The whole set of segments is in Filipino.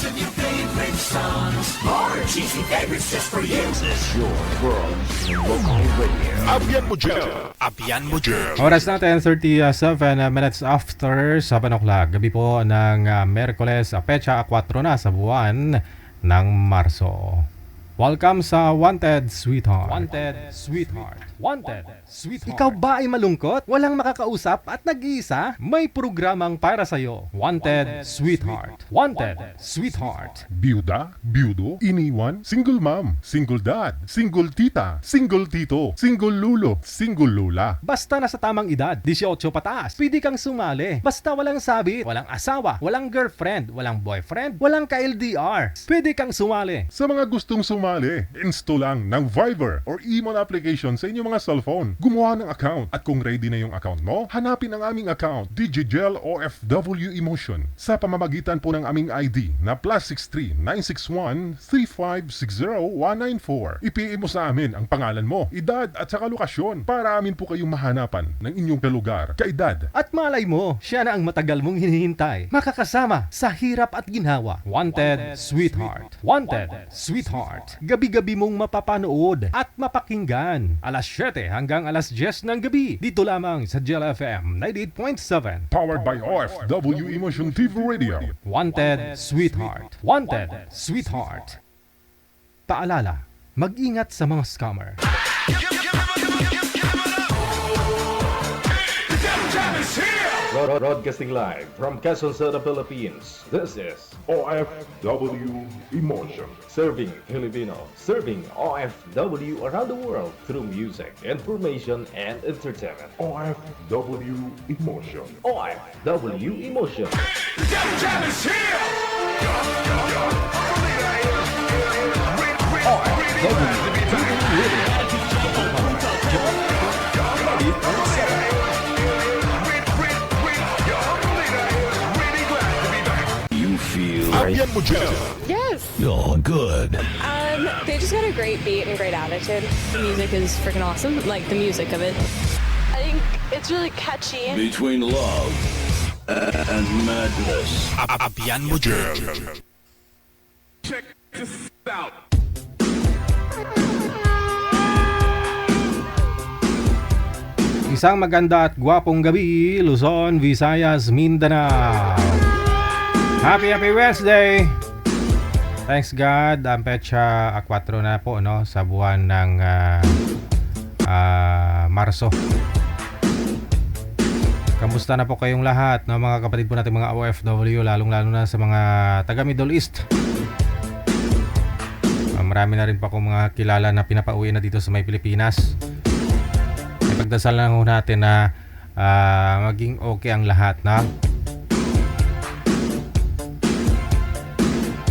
and your favorite songs. More cheesy favorites just for you. This is your world local radio. Abyan mo dyan. Abyan mo dyan. Oras natin 37 minutes after 7 o'clock. Gabi po ng Miyerkules, petsa 4 na sa buwan ng Marso. Welcome sa Wanted Sweetheart. Wanted Sweetheart. Wanted Sweetheart. Ikaw ba ay malungkot? Walang makakausap at nag-iisa? May programang para sa'yo. Wanted Sweetheart. Wanted Sweetheart. Byuda, byudo, iniwan, single mom, single dad, single tita, single tito, single lulo, single lula. Basta nasa tamang edad, 18 pataas, pwede kang sumali. Basta walang sabit, walang asawa, walang girlfriend, walang boyfriend, walang ka-LDR. Pwede kang sumali. Sa mga gustong sumali, install lang ng Viber or Emon application sa inyong mga cellphone. Gumawa ng account at kung ready na yung account mo, hanapin ang aming account, DJGel OFW Emotion, sa pamamagitan po ng aming ID na +63 961 3560 194. I-PM mo sa amin ang pangalan mo, edad at saka lokasyon para amin po kayong mahanapan ng inyong kalugar, kaedad. At malay mo, siya na ang matagal mong hinihintay. Makakasama sa hirap at ginhawa. Wanted Sweetheart. Wanted Sweetheart. Gabi-gabi mong mapapanood at mapakinggan. Alas 7 hanggang alas 10 ng gabi. Dito lamang sa Gel FM 98.7. Powered by OFW Emotion TV Radio. Wanted Sweetheart. Wanted Sweetheart. Paalala, mag-ingat sa mga scammer. Broadcasting live from Quezon City, Philippines. This is OFW Emotion. Serving Filipino, serving OFW around the world through music, information, and entertainment. OFW Emotion. OFW Emotion. Abyan mo dyan. Yes. You're good. They just got a great beat and great attitude. The music is freaking awesome. Like the music of it. I think it's really catchy. Between love and madness. Abyan mo dyan. Check this out. Isang maganda at gwapong gabi, Luzon, Visayas, Mindanao. Happy Wednesday! Thanks God, ang petsa 4 na po no, sa buwan ng Marso. Kamusta na po kayong lahat, no, mga kapatid po natin mga OFW, lalong-lalo na sa mga taga Middle East. Marami na rin pa akong mga kilala na pinapauwi na dito sa may Pilipinas. Pagdasal lang natin na maging okay ang lahat na.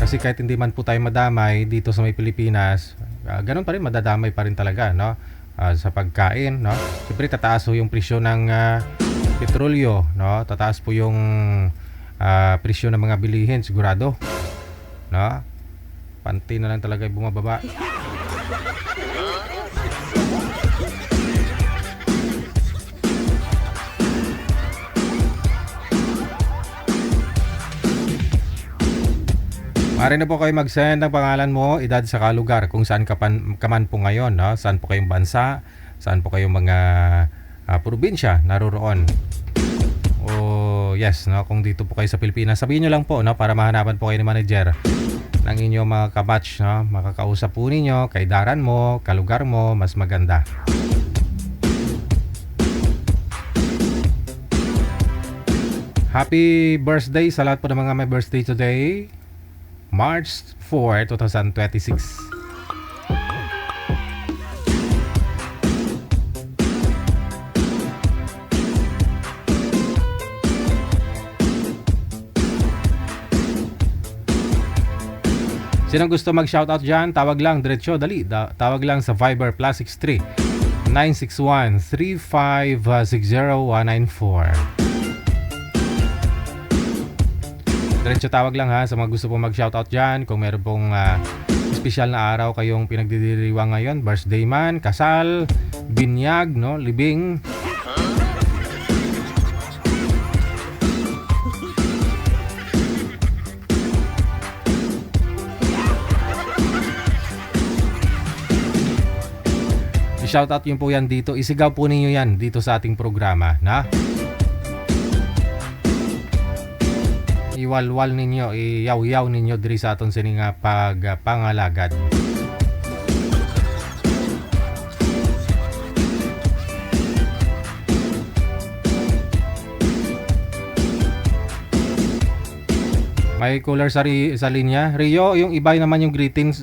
Kasi kahit hindi man po tayo madamay dito sa may Pilipinas, ganun pa rin, madadamay pa rin talaga, no? Sa pagkain, no? Siyempre tataas po yung presyo ng petrolyo, no? Tataas po yung presyo ng mga bilihin, sigurado, no? Panty na lang talaga bumababa. Maaari na po kayo mag-send ng pangalan mo, edad sa lugar, kung saan ka man po ngayon, no? Saan po kayong bansa, saan po kayong mga probinsya naroroon. Yes, no? Kung dito po kayo sa Pilipinas, sabihin nyo lang po, no? Para mahanapan po kayo ni manager ng inyong mga kabatch, no? Makakausap po ninyo, kaidaran mo, kalugar mo, mas maganda. Happy birthday sa lahat po ng mga may birthday today. March 4, 2026. Sinong gusto mag-shoutout dyan? Tawag lang, diretso, dali. Tawag lang sa Viber +63 961 3560 194. Diretso tawag lang ha sa mga gusto pong mag-shoutout dyan. Kung meron pong espesyal na araw kayong pinagdidiriwang ngayon, birthday man, kasal, binyag, no, libing. I-shoutout yun po yan dito. Isigaw po ninyo yan dito sa ating programa, na? Iwalwal ninyo, iyaw-yaw ninyo diri sa aton sining pagpangalagad. May caller sa linya. Rio, yung iba naman yung greetings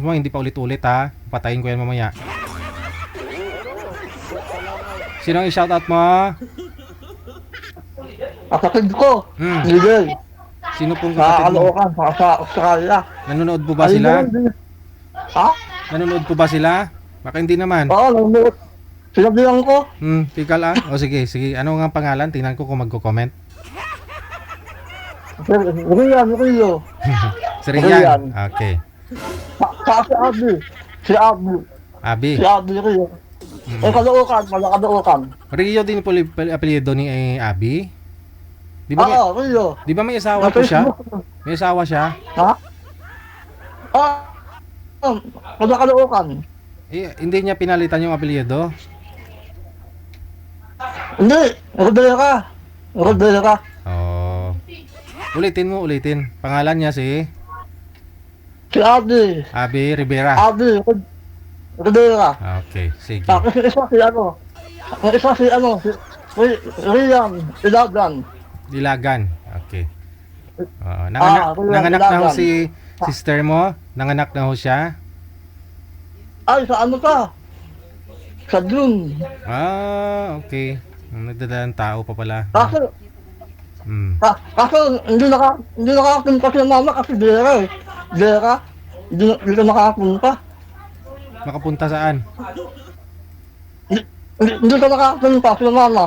mo, hindi pa ulit-ulit ha. Patayin ko yan mamaya. Sino ang i-shoutout mo? Kapatid ko, Miguel. Sino pong Sa kapatid mo? Caloocan, sa Australia. Nanonood po ba sila? Ha? Nanonood po ba sila? Baka hindi naman. Oo, nanonood. Sinabihan ko. Tikal ah. O sige. Ano nga pangalan? Tingnan ko kung magko-comment. Rio. Si Rian. Okay. Si Abi. Si Abi. Abi. Si Abi Rio. Caloocan, Caloocan. Rio din po apelyido ni Abi? Di ba may, Oo, Rio. di ba may asawa po siya? May asawa siya? Ha? Caloocan. Hindi niya pinalitan yung apelyido? Hindi, Rodera. Oh. Ulitin. Pangalan niya si Si Abi. Abi Rivera. Abi Rodera. Okay, sige. Tapos yung isa si Rian Ilagan. Dilagan. Okay. Nanganak na ho si sister mo? Nanganak na ho siya? Ay, sa ano ka? Sa June. Okay. Nagdadalang tao pa pala. Kaso, Hmm. kaso hindi nakakapunta si mama kasi Vera eh. Vera, hindi ka nakakapunta. Makapunta saan? Hindi ka nakakapunta si mama.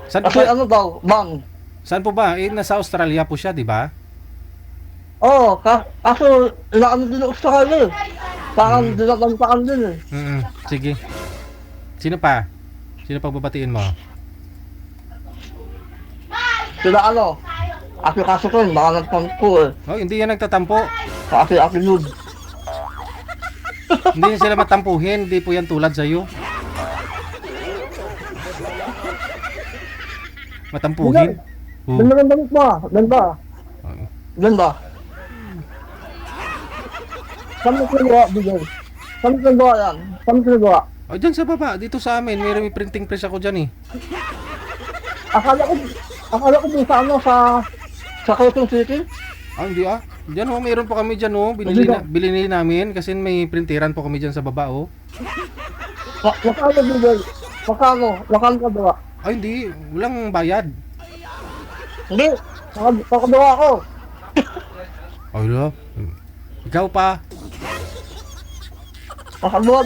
Saan po Kasi ba? ano daw, bang. Saan po ba? Nasa Australia po siya, di ba? Oo, kaso inaano din ng Australia eh. Parang dinabantaan din eh. Sige. Sino pa? Sino pagbabatiin mo? Sila ano, Aki kaso ko, baka nagtampo eh. Oh, hindi yan nagtatampo. Kasi Aki Lud. Hindi sila matampuhin. Hindi po yan tulad sa'yo. Matampuhin? Oh. Ganda mo, ganda. Saan mo kinagawa, Bigay? Saan mo kinagawa yan? Saan mo kinagawa? Oh, dyan sa baba. Dito sa amin. May printing press ako dyan eh. Akala ko din sa ano, sa Quezon City. Hindi ah. Diyan oh, mayroon po kami dyan oh. Binili namin kasi may printeran po kami dyan sa baba oh. Makano, Bigay? Makano ka gawa? Hindi. Walang bayad. Hindi, nakagawa ko. Lo. Ikaw pa. Nakagawa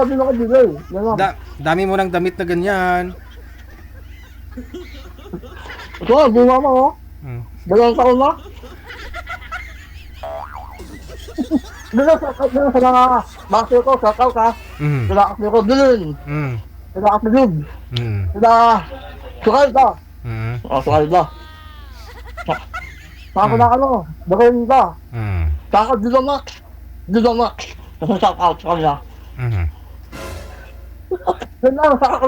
din ako, Bigay. Yan lang. Dami mo ng damit na ganyan. Ito, ginawa mo, oh. Dalawang taon na. Dito sa mga bakit ko, sa tao ka. Sila kasi ko bilin. Sila kasi lug. Sila sukalda. Sukalda. Saka na ano, bagayin ka. Saka Dilomax. Kasi shout out sa kanya. Yun lang, saka ko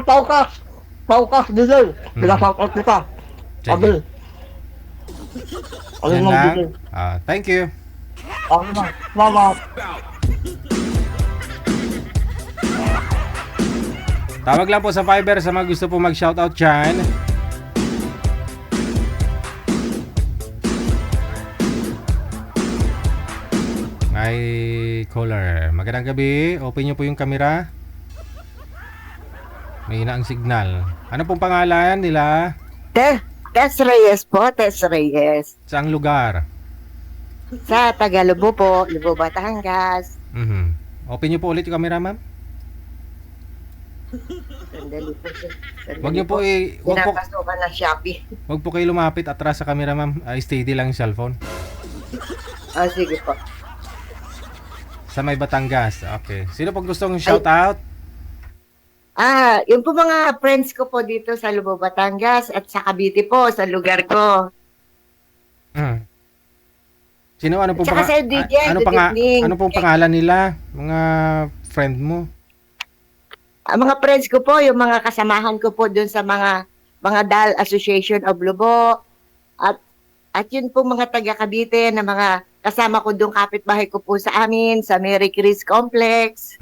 Taukas, Bigay. Shout out kita. Sabi. Yan mo, lang. Bigay. Thank you. Ako na. Salamat. Tawag lang po sa Viber sa mga gusto po mag-shoutout dyan. Ay, caller. Magandang gabi. Open nyo po yung camera. May ang signal. Ano pong pangalan nila? Tess Reyes po, Tess Reyes. Saang lugar? Sa Tagalubo po, Lubo, Batangas. Open nyo po ulit yung camera, ma'am. Sandali po. Wag nyo po Pinapasukan ng Shopee. wag po kayo lumapit atras sa camera, ma'am. Steady lang yung cellphone. Sige po. Sa may Batangas. Okay. Sino pong gustong shoutout? Yung po mga friends ko po dito sa Lubo, Batangas at sa Cavite po, sa lugar ko. Sino ano pong Tsaka sa DJ, ano good evening. ano pong pangalan nila? Mga friend mo? Ang mga friends ko po, yung mga kasamahan ko po doon sa mga DAL Association of Lubo at yun po mga taga Cavite na mga kasama ko doon kapitbahay ko po sa amin sa Mary Chris Complex.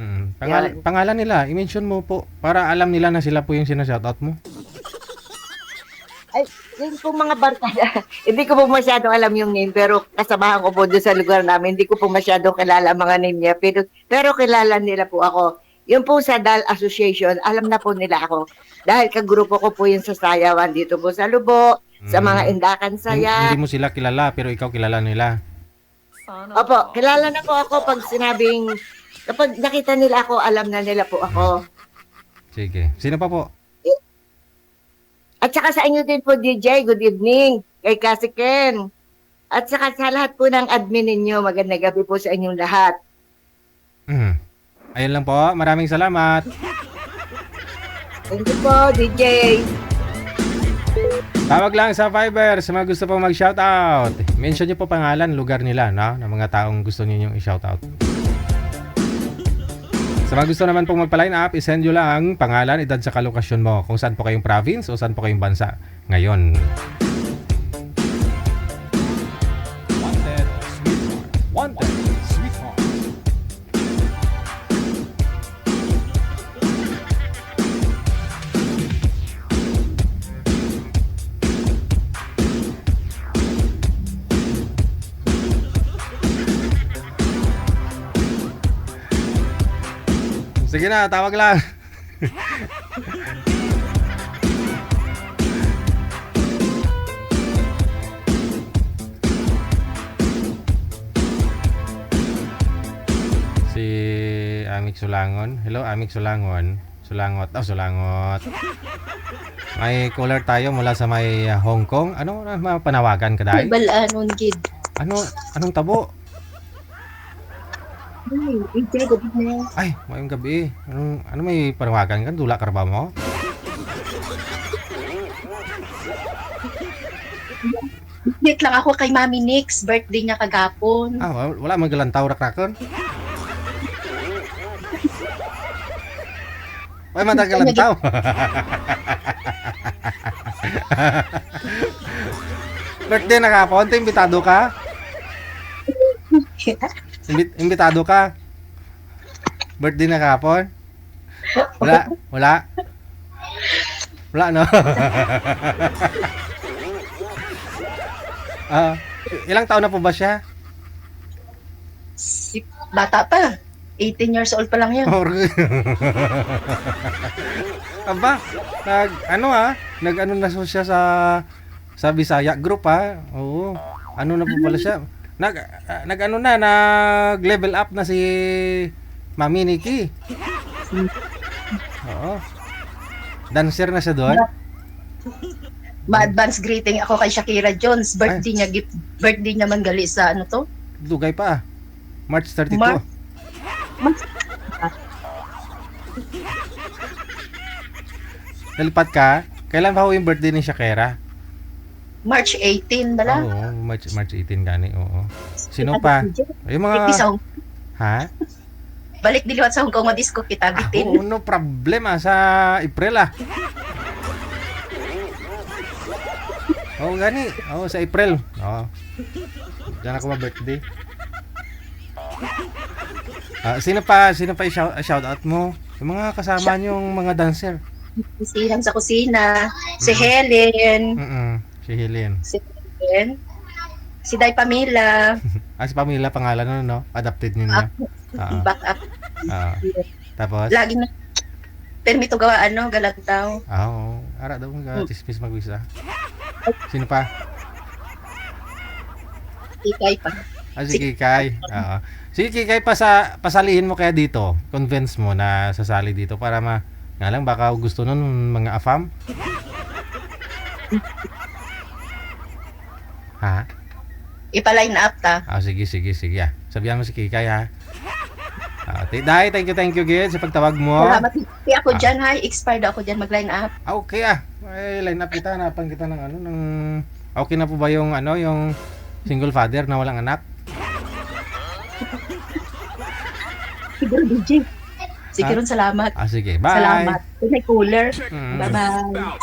Pangalan nila, i-mention mo po para alam nila na sila po yung sinashoutout mo. Ay, yun po mga barkada. Hindi ko po masyadong alam yung name pero kasamahan ko po doon sa lugar namin. Hindi ko po masyadong kilala ang mga name niya pero kilala nila po ako. Yung po sa DAL Association, alam na po nila ako. Dahil kagrupo ko po yung sa sayawan dito po sa Lubo, sa mga Indakan Saya. Hindi mo sila kilala, pero ikaw kilala nila. Opo, kilala na po ako pag kapag nakita nila ako, alam na nila po ako. Sige. Sino pa po? At saka sa inyo din po, DJ, good evening. Kay Kasi Ken. At saka sa lahat po ng admin ninyo, magandang gabi po sa inyong lahat. Ayun lang po. Maraming salamat. Thank you po, DJ. Tawag lang sa Viber sa mga gusto pong mag-shoutout. Mention nyo po pangalan, lugar nila, no? Ng mga taong gusto niyo yung i-shoutout. Sa mga gusto naman pong magpa-line up, isend nyo lang pangalan, edad sa kalokasyon mo. Kung saan po kayong province o saan po kayong bansa ngayon. Wanted, sweetheart. Sige na, tawag lang. Si Amik Sulangon. Hello, Amik Sulangon. Sulangot. Sulangot. May caller tayo mula sa may Hong Kong. Ano na panawagan ka dahil? Balanon gid. Anong tabo? Ay, mayong gabi. Ano may panawagan ka? Dula ka ba mo? Update lang ako kay Mami Nix, birthday niya kagapon. Wala magalantaw rakrakon. Ay, matagalantaw. Birthday na kapon, imbitado ka? Imbitado ka? Birthday na kapon? Wala, no? Ilang taon na po ba siya? Bata pa. 18 years old pa lang yan. Aba, nag-ano na siya sa Bisaya group ha. Oo. Ano na po pala siya? Nag-level up na si Mami Nikki. Oo. Dancer na siya doon. Ma-advance greeting ako kay Shakira Jones. Birthday niya man gali sa ano to? Dugay pa. March 32. Nalipat ka? Kailan ba yung birthday ni Shakira? March 18 bala? Oo, March 18 gani, oo. Sino pa? Yung mga... Ha? Balik diliwat sa Hong Kong o disco kita bitin. No problema sa April gani. Sa April. Diyan ako ma-birthday. Sino pa i-shoutout mo? Yung mga kasama niyong mga dancer. Sihan sa kusina. Si Helen. Si Helen. Si Day Pamela. Si Pamela pangalan nun, no? Adapted niya. Back up. Tapos? Lagi na. Permito gawa galantaw. Ara daw tismis magwisa. Sino pa? Kikay pa. Si Kikay. Si Kikay pasalihin mo kaya dito. Convince mo na sasali dito para nga lang baka gusto nun mga afam. Ha? Ipa-line up ta. Sige. Sabihan mo si Kikay ha. Day, thank you Gid sa pagtawag mo. Salamat. Ako dyan expired ako dyan mag-line up. Okay May line up kita, hanapan kita ng okay na po ba yung yung single father na walang anak? Siguro DJ. Sige ron, salamat. Sige, bye. Salamat. May cooler. Mm. Bye-bye.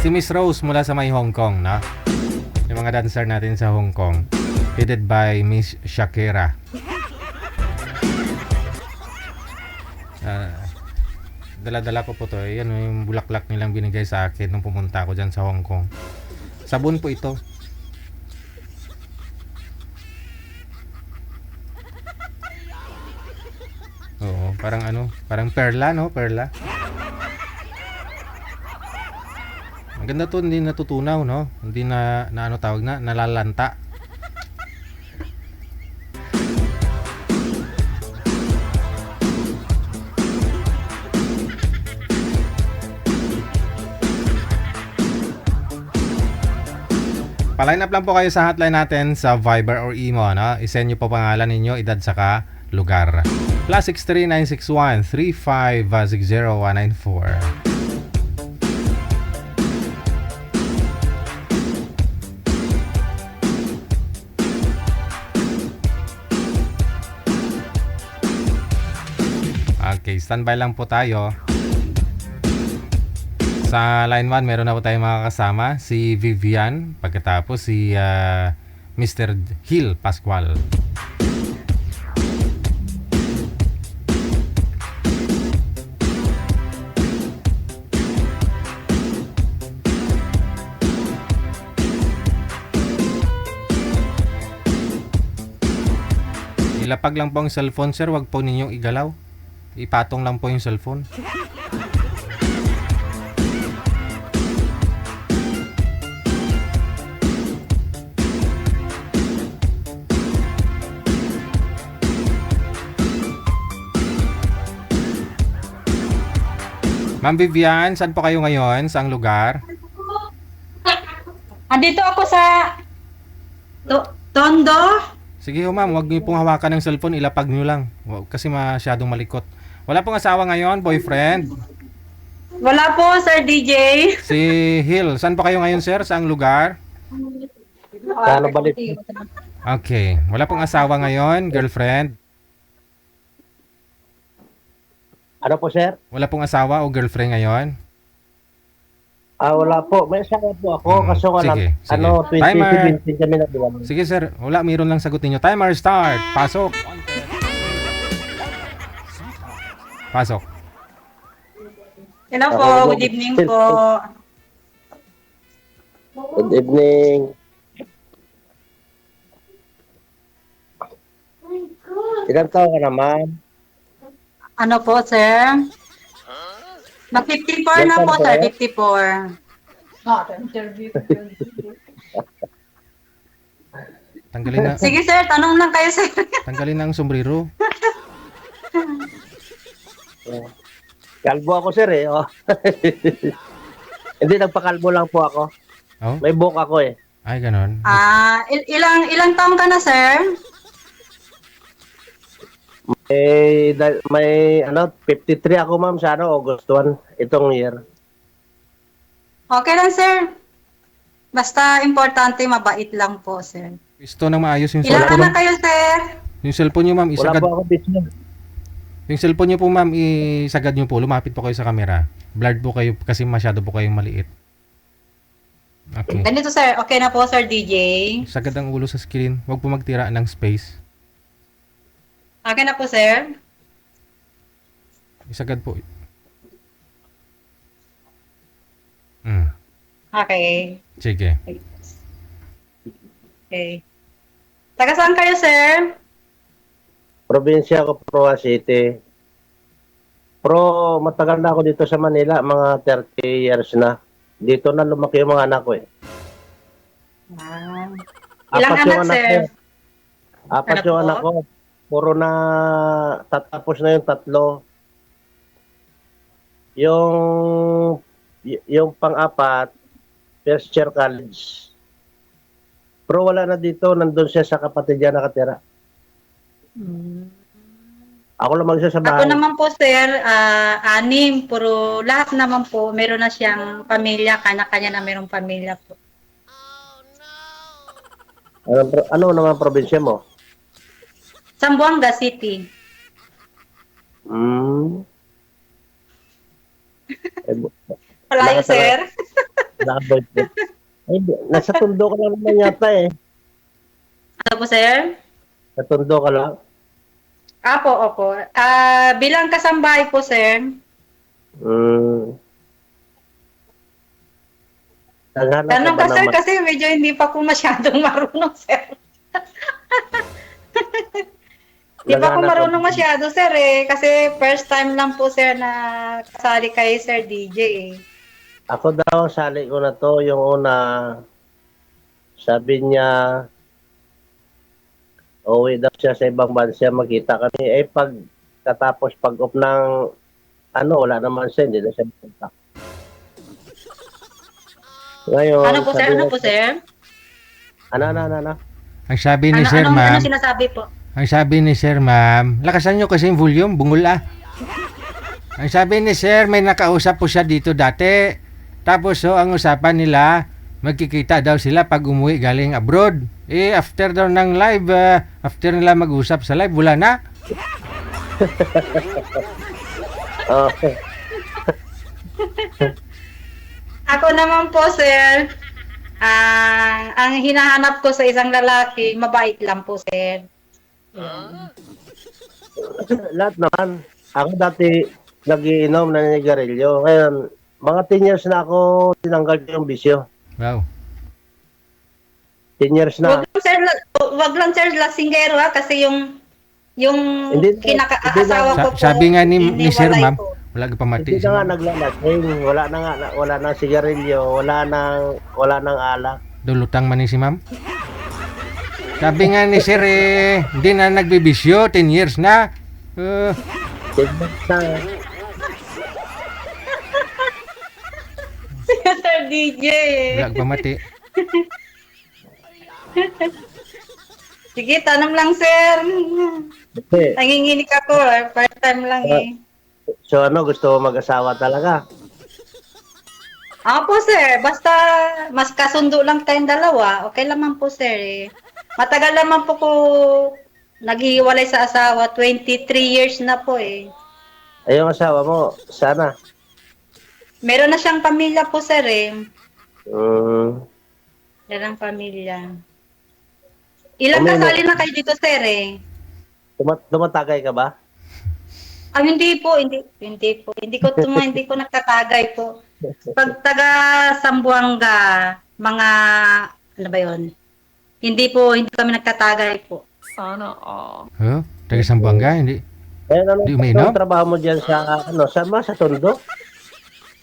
Si Miss Rose mula sa may Hong Kong, no? Yung mga dancer natin sa Hong Kong. Headed by Miss Shakira. Dala-dala ko po to. Yan yung bulaklak nilang binigay sa akin nung pumunta ako dyan sa Hong Kong. Sabon po ito. Oo, parang parang perla, no? Perla. Ang ganda to, hindi natutunaw, no? Hindi tawag na, nalalanta. Pa-line up lang po kayo sa hotline natin sa Viber or Imo, no? I-send nyo po pangalan ninyo, edad saka lugar. +63 961 3560 194. Okay, standby lang po tayo. Sa line 1, meron na po tayong mga kasama. Si Vivian, pagkatapos si Mr. Hill Pascual. Ilapag lang po ang cellphone, sir. Huwag po ninyong igalaw. Ipatong lang po yung cellphone. Ma'am Vivian, saan po kayo ngayon? Saang lugar? Andito ako sa Tondo. Sige ho ma'am, huwag niyo pong hawakan ng cellphone, ilapag niyo lang. Kasi masyadong malikot. Wala pong asawa ngayon, boyfriend? Wala po, Sir DJ. Si Hill, saan po kayo ngayon sir? Saang lugar? Okay, wala pong asawa ngayon, girlfriend? Ano po, sir? Wala pong asawa o girlfriend ngayon? Wala po. May asawa po ako. Kaso sige. 2017 kami nagdiwala. Sige, sir. Wala, mayroon lang sagutin nyo. Timer start. Pasok. Pasok. Hello po. Good evening po. Good evening. Ilan taon ka naman? Ano po, sir? Mag-54 na po, sir. 54. Tanggalin na. Sige, sir. Tanong lang kayo, sir. Tanggalin na ang sombrero. Kalbo ako, sir, eh. Oh. Hindi, nagpakalbo lang po ako. Oh? May buhok ako, eh. Ay, ganon. Ilang taong ka na, sir? May 53 ako, ma'am, sa August 1, itong year. Okay lang, sir. Basta importante, mabait lang po, sir. Gusto nang maayos yung Ilang cellphone. anak kayo, sir? Yung cellphone nyo, ma'am, Wala isagad. po ako business. Yung cellphone nyo po, ma'am, isagad nyo po. Lumapit po kayo sa camera. Blurred po kayo kasi masyado po kayong maliit. Okay. Ganito, sir. Okay na po, sir DJ. Sagad ang ulo sa screen. Huwag po magtira ng space. Okay na po, sir. Isagad po. Okay. Sige. Okay. Taga saan kayo, sir? Probinsya ako, Proa City. Pero matagal na ako dito sa Manila, mga 30 years na. Dito na lumaki yung mga anak ko, eh. Ilang anak, sir? Apat yung anak ko. Puro na tatapos na yung 3. Yung pang-apat, first year college. Pero wala na dito, nandun siya sa kapatid niya nakatira. Ako lang mag-isa sa bahay. Ako naman po, sir, 6. Puro lahat naman po, meron na siyang pamilya, kanya-kanya na merong pamilya po. Ano naman probinsya mo? Zamboanga City. Hmm. Malayo, sir. Naka-boyfriend. Ay, nasa Tondo ka lang naman yata eh. Ano po, sir? Sa Tondo ka lang. Opo. Bilang kasambahay po, sir. Hmm. Tanong ka, sir, kasi medyo hindi pa po masyadong marunong, sir. Hindi pa po marunong masyado, sir, eh. Kasi first time lang po, sir, na kasali kay Sir DJ, eh. Ako daw, sali ko na to. Yung una, sabi niya, uwi daw siya sa ibang bansa, magkita kami. Eh, katapos pag-off ng, wala naman siya, hindi na siya magkita. Ngayon, Ano po, sir? Ano? Ang sabi ni Sir, ma'am. Ano sinasabi po? Ang sabi ni Sir, ma'am. Lakasan nyo kasi yung volume, bungol ah. Ang sabi ni Sir, may nakausap po siya dito dati. Tapos ang usapan nila, magkikita daw sila pag umuwi galing abroad. Eh, after daw ng live, after nila mag-usap sa live, wala na. Okay. Ako naman po, sir, ang hinahanap ko sa isang lalaki, mabait lang po, sir. Lahat naman. Ako dati nagiinom na nigarilyo. Ngayon, mga 10 years na ako tinanggal ko yung bisyo. Wow. 10 years na. Wag lang, sir, lasinggero ha, kasi yung asawa ko po. Sabi nga ni Sir, ma'am, wala ka pamati. Hindi na nga naglalasing. Wala nang sigarilyo, wala nang alak. Dulutang man ni si ma'am. Sabi nga ni Sir, hindi na nagbibisyo, 10 years na. 10 years na. Sir DJ. Wala ka pamati. Sige, tanong lang, sir. Okay. Nanginginig ako, first time lang eh. So gusto mo mag-asawa talaga? Po, sir. Basta mas kasundo lang tayong dalawa, okay naman po, sir. Matagal naman po ko naghihiwalay sa asawa. 23 years na po eh. Ay, yung asawa mo, sana? Meron na siyang pamilya po, sir eh. Meron ng pamilya. Ilang kasali na kayo dito, sir eh? Tumatagay ka ba? Hindi po. Hindi ko nagtatagay po. Pag taga Zamboanga, mga, ano ba yun? Hindi kami nagtatagay po. Sana all. Taga Zamboanga, hindi. Hindi umiinom? Anong trabaho mo dyan sa, sa Tondo?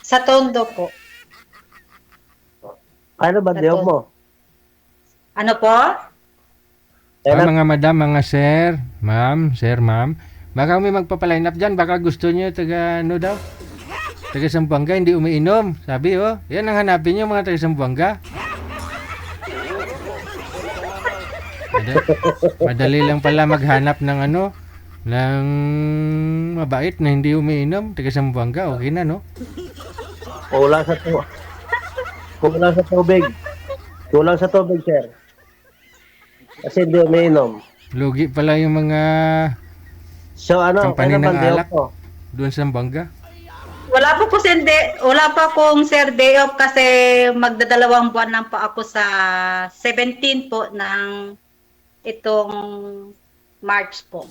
Sa Tondo po. Ano ba diyo mo? Ano po? Mga madam, mga sir, ma'am, baka may magpapaline up dyan, baka gusto nyo taga Zamboanga, hindi umiinom. Sabi, yan ang hanapin nyo mga taga Zamboanga. Madali lang pala maghanap ng ng mabait na hindi umiinom, taga Zamboanga, okay na, no? Kulang sa tubig, sir. Kasi hindi umiinom. Lugi pala yung mga company ng alak doon sa Zamboanga. Wala pa akong sir day off kasi magdadalawang buwan lang pa ako sa 17 po ng itong March po.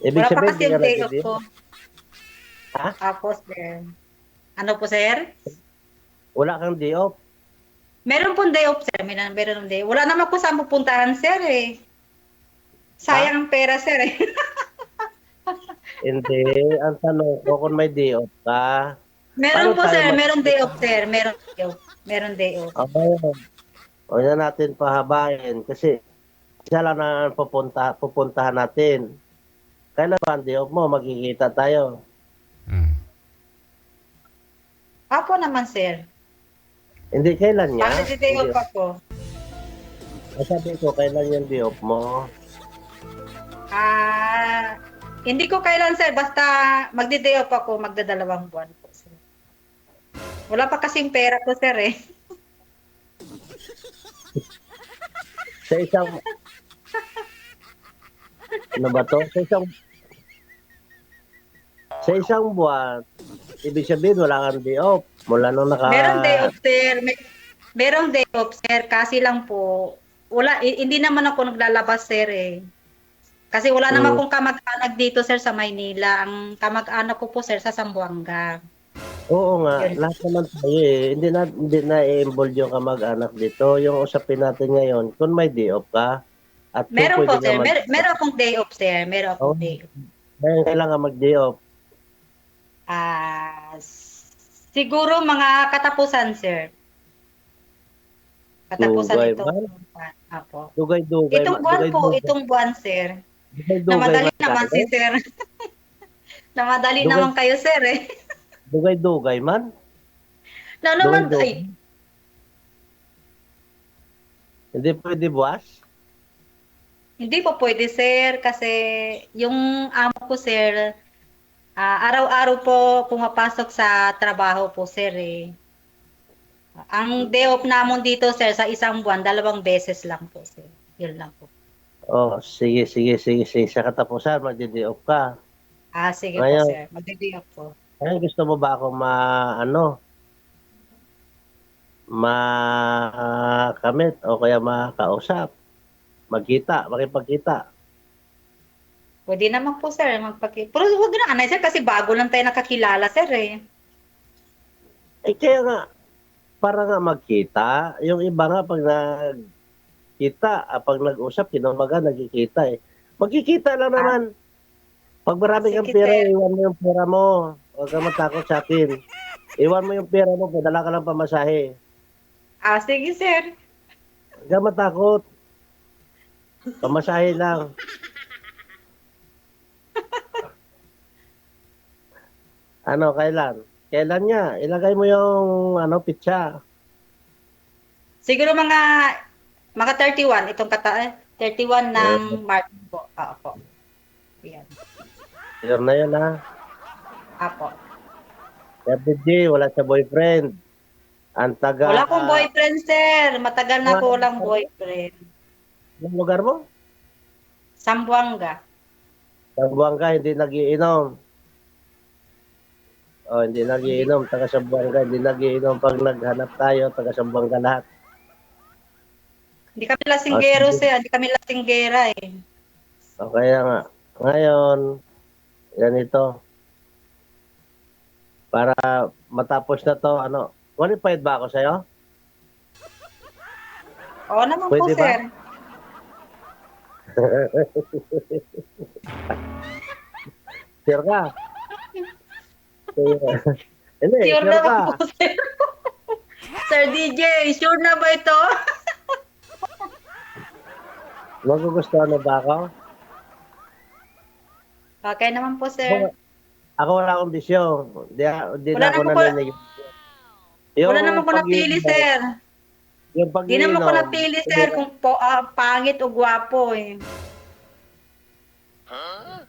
Wala pa kasi day off po. Sir. Ano po, sir? Wala kang day off? Meron pong day off, sir. Meron day. Wala naman po saan pupuntahan, sir eh. Sayang ang pera, sir eh. Hindi. Ang tanong ko kung may day off ka. Meron po, sir. Meron day off, sir. Meron day off. Huwag na natin pahabain kasi isa lang na pupuntahan natin. Kailan ba ang day off mo? Magkikita tayo. Apo naman, sir. Hindi, kailan niya? Day off ako. Sabi ko, kailan yung day off mo? Hindi ko kailan, sir. Basta magdi-day off ako, magdadalawang buwan po, sir. Wala pa kasing pera ko, sir eh. Ano ba to? Sa isang buwan, ibig sabihin wala kang day off. Mula nung Meron day off, sir. Merong day off, sir. Kasi lang po, hindi naman ako naglalabas, sir, eh. Kasi wala naman akong kamag-anak dito, sir, sa Maynila. Ang kamag-anak ko po, sir, sa Zamboanga. Oo nga, lahat naman tayo eh. Hindi na i-involve yung kamag-anak dito. Yung usapin natin ngayon, kung may day off ka, at Meron po, sir. pwede ka Meron akong day off, sir. Meron akong day off. Ngayon kailangan mag-day off. Siguro mga katapusan, sir. Katapusan Dugay ito. ba? Apo. Dugay-dugay. Itong buwan, sir. Dugay-dugay Namadali man naman tayo. si sir. Namadali naman kayo, sir, eh. Dugay-dugay man. Na naman, Dugay-dugay. ay, Hindi pwede buwas? hindi po pwede, sir, kasi yung amo ko, sir, araw-araw po pumapasok sa trabaho po, sir, eh. Ang day off namon dito, sir, sa isang buwan, 2 beses lang po, sir. Yun lang po. Oh, sige. Sa katapusan, mag-day off ka. Sige Ngayon, po, sir. Magdi-day off po. Ngayon, gusto mo ba akong makamit o kaya makausap? Makipagkita. Pwede naman po, sir. Pero huwag na, anay, sir, kasi bago lang tayo nakakilala, sir, eh. Kaya nga, para nga magkita, yung iba nga pag pag nag-usap, kinumaga, nagkikita eh. Magkikita lang naman. Pag marami kang Sige, pera, sir. iwan mo yung pera mo. Huwag ka matakot sa akin. Iwan mo yung pera mo, padala ka lang pamasahe. Sige, sir. Huwag ka matakot. Pamasahe lang. Kailan? Kailan niya? Ilagay mo yung pitsa. Siguro mga 31, 31 ng March po. Opo. Yan. Sure na yun, ha? Apo. DJ, wala sa boyfriend. Ang taga... Wala akong boyfriend, sir. Matagal na ko walang boyfriend. Anong lugar mo? Zamboanga. Zamboanga, hindi nagiinom. Hindi nagiinom. Taga Zamboanga, hindi nagiinom. Pag naghanap tayo, taga Zamboanga lahat. Hindi kami lasinggero, sir. Hindi kami lasinggera, eh. Kaya nga. Ngayon, ganito. Para matapos na to, qualified ba ako sa'yo? Oo naman Pwede po, ba? sir. Sure ka? Hindi, Sure sure na ka. po, sir. Sir DJ, sure na ba ito? Magugustuhan na ba ako? Okay naman po, sir. Ako wala akong bisyo. Di Wala na ako naman po- naninig. Wala naman ko napili, sir. Yung Hindi naman ko pag-iinom, napili, sir, kung pangit o gwapo, eh.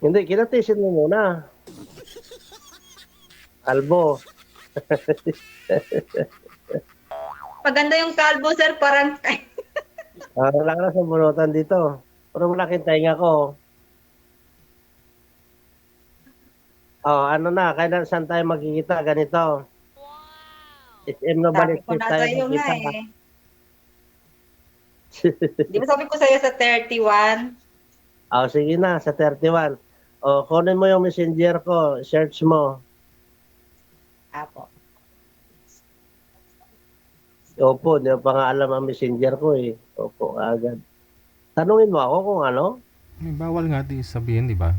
Hindi, kinatisin mo muna. Kalbo. Paganda yung kalbo, sir, parang... Wala ka na sa bunutan dito. Pero malaking tainga ko. Kailan saan tayo magkikita? Ganito. SM na Sabi balik ko na tayo sa'yo nga, magkita. eh. Di ba sabi ko sa'yo sa 31? Sige na, sa 31. Kunin mo yung messenger ko. Search mo. Apo. Opo, hindi pa nga alam ang messenger ko eh. Opo, agad. Tanungin mo ako kung ano? Bawal nga di sabihin, di ba?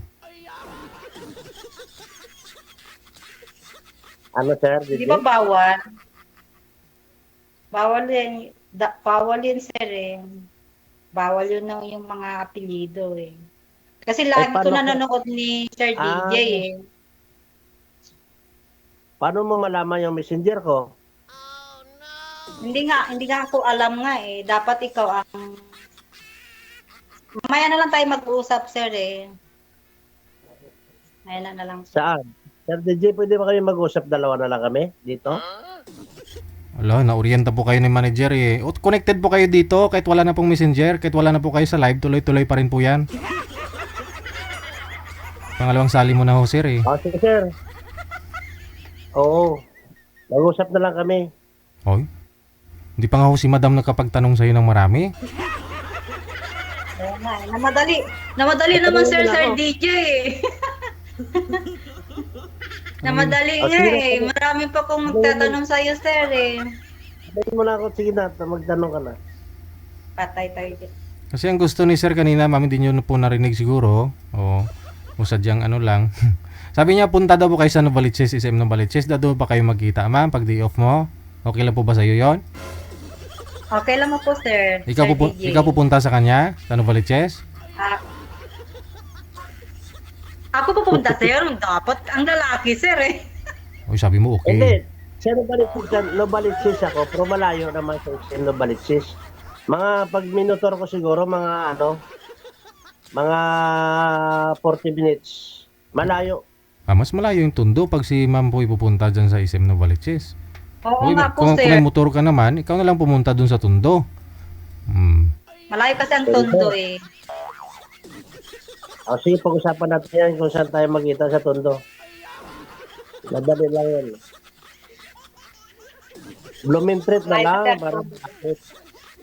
Ano, sir? Di ba bawal? Bawal yan. Bawal yun, sir, eh. Bawal yun yung mga apelido, eh. Kasi lagi ko paano nanonood ni Sir DJ, eh. Paano mo malaman yung messenger ko? Hindi nga ako alam nga, eh. Dapat ikaw ang... Mamaya na lang tayo mag-uusap, sir, eh. Mamaya na lang. Saan? Sir DJ, pwede ba kami mag-usap? Dalawa na lang kami dito? Wala, naorienta po kayo ni manager eh. Connected po kayo dito kahit wala na pong messenger, kahit wala na po kayo sa live, tuloy-tuloy pa rin po yan. Pangalawang sali mo na ho, sir eh. Sige, sir. Oo. Mag-usap na lang kami. Oy. Hindi pa nga ho si madam nakapagtanong sa'yo ng marami. Oo nga, namadali naman Sir DJ eh. Namadali nga eh. Marami pa kong magtatanong sa'yo, sir eh. Sabihin mo na ako, sige na, magtanong ka na. Patay tayo dyan. Kasi ang gusto ni sir kanina, ma'am, hindi nyo po narinig siguro. O sadyang ano lang. Sabi niya, punta daw po kayo sa Novaliches, SM Novaliches. Daw pa kayo magkita, ma'am, pag day off mo. Okay lang po ba sa'yo yon? Okay lang mo po, sir. Ikaw pupunta sa kanya, sa Novaliches? Ako pupunta, sir. Dapat ang lalaki, sir eh. O sabi mo, okay. Hindi. Sa Novaliches ako, pero malayo naman sa Novaliches. Mga pag minutor ko siguro, mga 40 minutes. Malayo. Mas malayo yung Tondo pag si ma'am po ipupunta dyan sa SM Novaliches. Oo nga po, kung sir. may motor ka naman, ikaw na lang pumunta dun sa Tondo. Malayo kasi ang Tondo eh. Sige, pag-usapan natin yan kung saan tayo magkita sa Tondo. Madali lang yan. Blooming Treat na lang para malapit.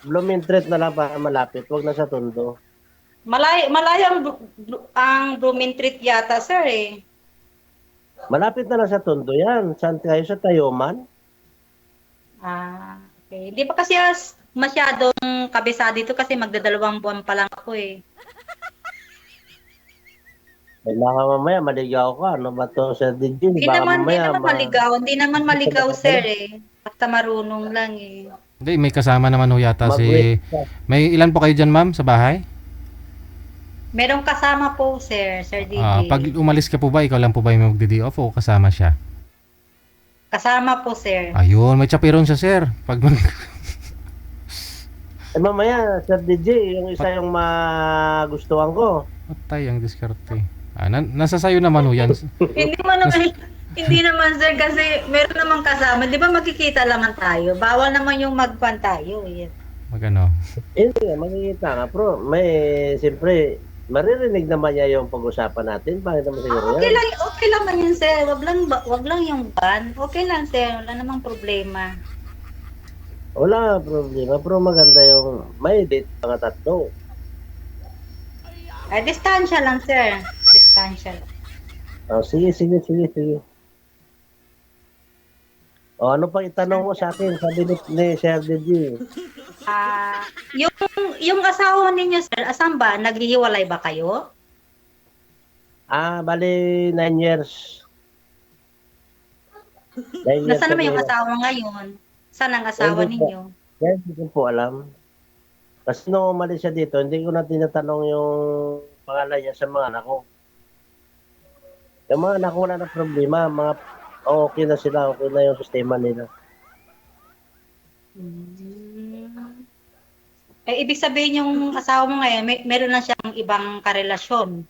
Blooming Treat na lang para malapit. Huwag na sa Tondo. Malayo ang Blooming Treat yata, sir eh. Malapit na lang sa Tondo yan. Saan kayo? Sa Tayuman? Okay. Hindi pa kasi masyadong kabisado dito kasi magdadalawang buwan pa lang ako eh. Baka mamaya maligaw ka. Ano ba to, Sir DJ? Hindi naman maligaw. Hindi naman maligaw, sir eh. Basta marunong lang eh. Hindi, may kasama naman ho yata May ilan po kayo dyan, ma'am, sa bahay? Merong kasama po, sir DJ. Pag umalis ka po ba, ikaw lang po ba yung magdi-day off o kasama siya? Kasama po, sir. Ayun, may chaperon siya, sir. Pag mamaya, Sir DJ, yung isa yung magustuhan ko. Patay ang diskarte. Nasa sayo naman ho yan. Hindi naman, sir, kasi meron namang kasama. Di ba magkikita naman tayo? Bawal naman yung magpan tayo. Magano? Hindi, magkikita nga, bro. Siyempre, maririnig naman niya yung pag-usapan natin. Bakit naman siguro yan? Okay lang man yun, sir. Wag lang yung ban. Okay lang, sir. Wala namang problema. Wala problema, pero maganda yung may date mga tatlo. Distansya lang, sir. Distansya lang. Sige. Ano pang itanong mo sa akin? Sabi ni Sir DJ. Yung asawa ninyo, sir, asan ba? Naghihiwalay ba kayo? Bali 9 years. 9 years. Nasaan naman yung asawa ngayon? Saan ang asawa ninyo? Hindi ko po alam. Kasi nung umalis siya dito, hindi ko na tinatanong yung pangalan niya sa mga anak ko. Yung mga anak ko wala na problema. Okay na sila. Okay na yung sistema nila. Ibig sabihin yung asawa mo ngayon, meron na siyang ibang karelasyon.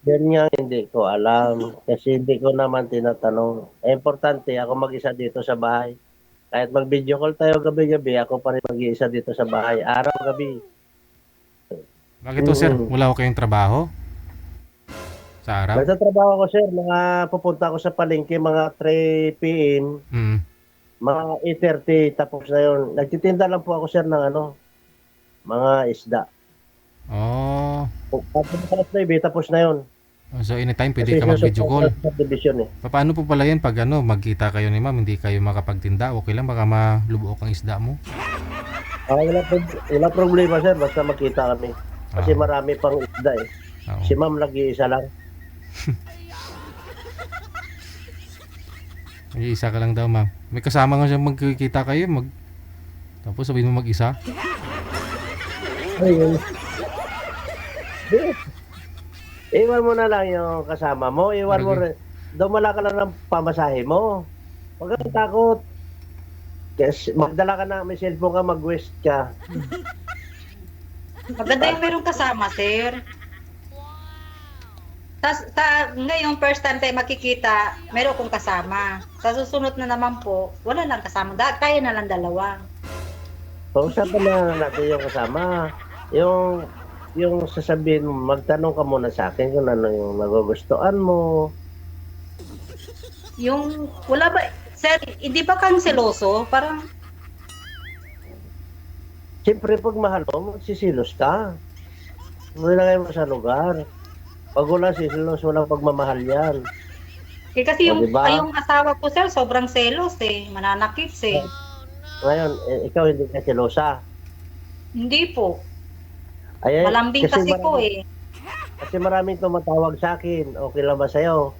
Yan nga hindi ko alam. Kasi hindi ko naman tinatanong. Importante, ako mag-isa dito sa bahay. Kahit mag-video call tayo gabi-gabi, ako pa rin mag-iisa dito sa bahay. Araw-gabi. Bakit to, sir? Wala ko kayong trabaho? Sa araw? Sa trabaho ko, sir, pupunta ako sa palengke mga 3 p.m. Mga 8:30, tapos na yun. Nagtitinda lang po ako, sir, ng mga isda. Tapos na yun. So anytime pwede ka mag-video call. Eh. Paano po pala yan pag magkita kayo ni ma'am, hindi kayo makapagtinda? Okay lang, baka malubok ang isda mo? Wala problema, sir, basta makita kami. Kasi marami pang isda eh. Si ma'am nag-iisa lang. Mag-iisa ka lang daw, ma'am. May kasama nga siya magkikita kayo, tapos sabihin mo mag-isa? Iwan mo na lang yung kasama mo. Iwan mo rin. Dumala ka lang ng pamasahe mo. Huwag kang takot. Kasi magdala ka na, may cellphone ka, mag-west ka. Maganda yung merong kasama, sir. Ngayon, first time tayo makikita, meron kong kasama. Sa susunod na naman po, wala lang kasama. Kaya na lang dalawa. Pausapan na natin yung kasama. Yung yung sasabihin mo, magtanong ka muna sa akin kung ano yung nagugustuhan mo. Yung, wala ba, sir, hindi ba kang seloso? Parang, Siyempre, pag mahal mo, magsisilos ka. Nilagay mo sa lugar. Pag wala sisilos, walang pagmamahal yan. kasi yung, diba? yung asawa ko, sir, sobrang selos eh. Mananakit eh. Ngayon, ikaw hindi ka selosa. Hindi po. Ay, Malambing kasi ko marami- eh. Kasi maraming tumatawag sa akin. Okay lang ba sa'yo?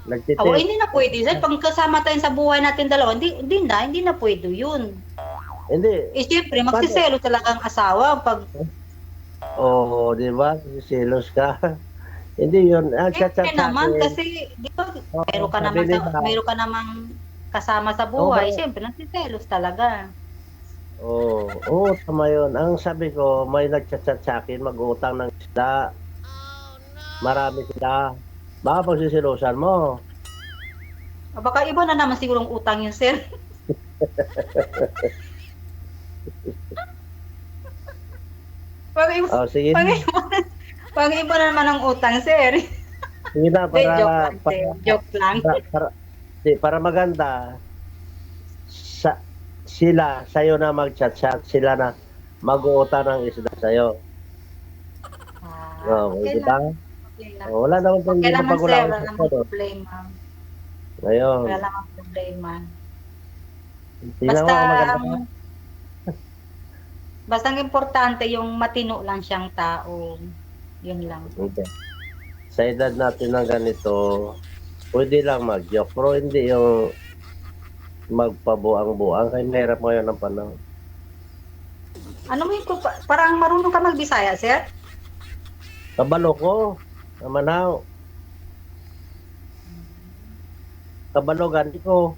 Nagtitis. Hindi na pwede, sir. Pag kasama tayo sa buhay natin dalawa, hindi na pwede yun. Hindi. Eh, siyempre, magsiselo talaga ang asawa pag Oo, di ba? Selos ka. Hindi yun. Chat naman kasi di ba meron ka namang kasama sa buhay, siyempre nagsiselos talaga. Oo, tama yun. Ang sabi ko, may nagchat-chat sa akin, mag-utang ng isda. Marami sila. Baka pagsisilosan mo. Baka iba na naman sigurong utang yun, sir. Sige. Pag iba na naman ang utang, sir. Sige na, joke lang. Para maganda, sila, sa'yo na mag-chat-chat, sila na mag-uutang ng isda sa'yo. Okay di ba? Wala naman pang okay naman, pag sir. Wala namang problema. Ngayon. Wala namang problema. Maganda. Basta ang importante yung matino lang siyang tao. Yun lang. Okay. Sa edad natin na ganito, pwede lang mag-joke, pero hindi yung magpabuang-buang. Kaya mahirap ngayon ang panahon. Ano mo yung, parang marunong ka magbisaya, sir? Kabalo ko, Manaw. Kabalo gani ko.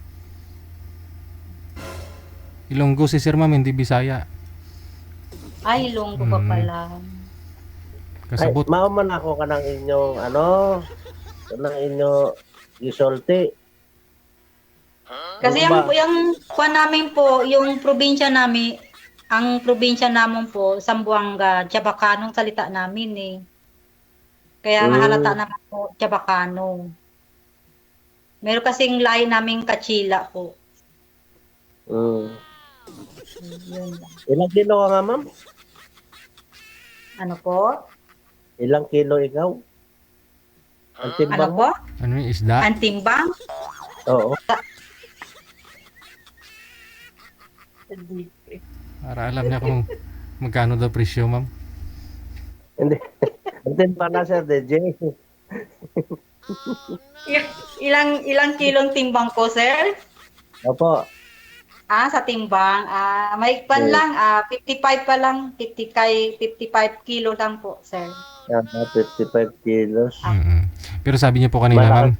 Ilonggo si Sir Ma'am, hindi Bisaya. Ay, Ilonggo pa pala. Kasabot. Mauman ako ka ng inyong, kanang inyo gisulti. Kasi yung kuha namin po, yung probinsya namin, ang probinsya namon po, Zamboanga, Chabacano salita namin eh. Kaya mahalata naman po, Chabacano. Meron kasing lahi naming Kachila po. Ilang kilo ka nga, ma'am? Ano po? Ilang kilo ikaw? Ang timbang? Ano po? Ano yung isda? Ang timbang? Oo. Para alam niya kung magkano daw presyo, ma'am. Hindi. Ang timbang na, Sir DJ. Ilang kilong timbang ko, sir? Opo. Sa timbang. May pan lang. 55 pa lang. 55 kilo lang po, sir. 55 kilos. Pero sabi niyo po kanina, ma'am,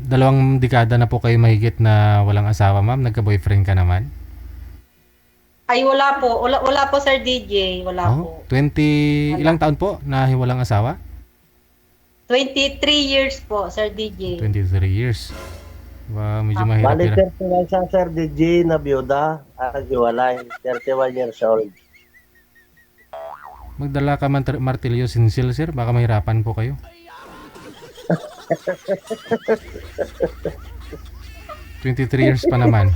2 dekada na po kayo mahigit na walang asawa, ma'am. Nagka-boyfriend ka naman? Ay, wala po. Wala po, Sir DJ. Wala po. 20, ilang taon po na walang asawa? 23 years po, Sir DJ. 23 years. Medyo mahirap. Bali, 31 siya, Sir DJ, na byuda. Naghiwalay. 31 years old. Magdala ka martilyo sinsil, sir. Baka mahirapan po kayo. 23 years pa naman.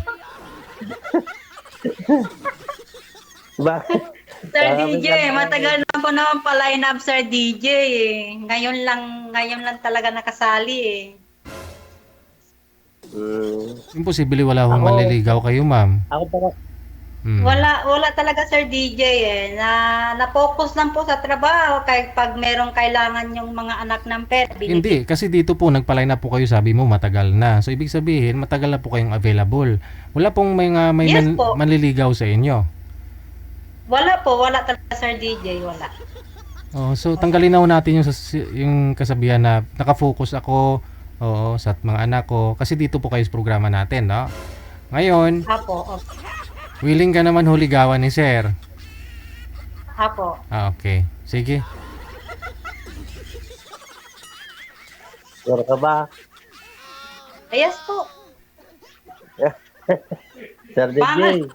Bakit? Sir DJ, matagal na po naman pa-line up, Sir DJ eh. Ngayon lang talaga nakasali eh. Imposible wala akong manliligaw kayo, ma'am. Ako pa. Wala talaga, Sir DJ eh. Na-focus lang po sa trabaho kahit pag merong kailangan yung mga anak ng pet. Hindi, kasi dito po nagpa-line up po kayo, sabi mo matagal na. So ibig sabihin, matagal na po kayong available. Wala pong may manliligaw sa inyo. Wala talaga, Sir DJ, wala. So tanggalin na ho natin yung kasabihan na nakafocus ako sa mga anak ko kasi dito po kayo sa programa natin, no? Ngayon, Apo. Willing ka naman huligawan ni Sir. Apo. Okay. Sige. Sure ka ba? Yes po. Sir DJ.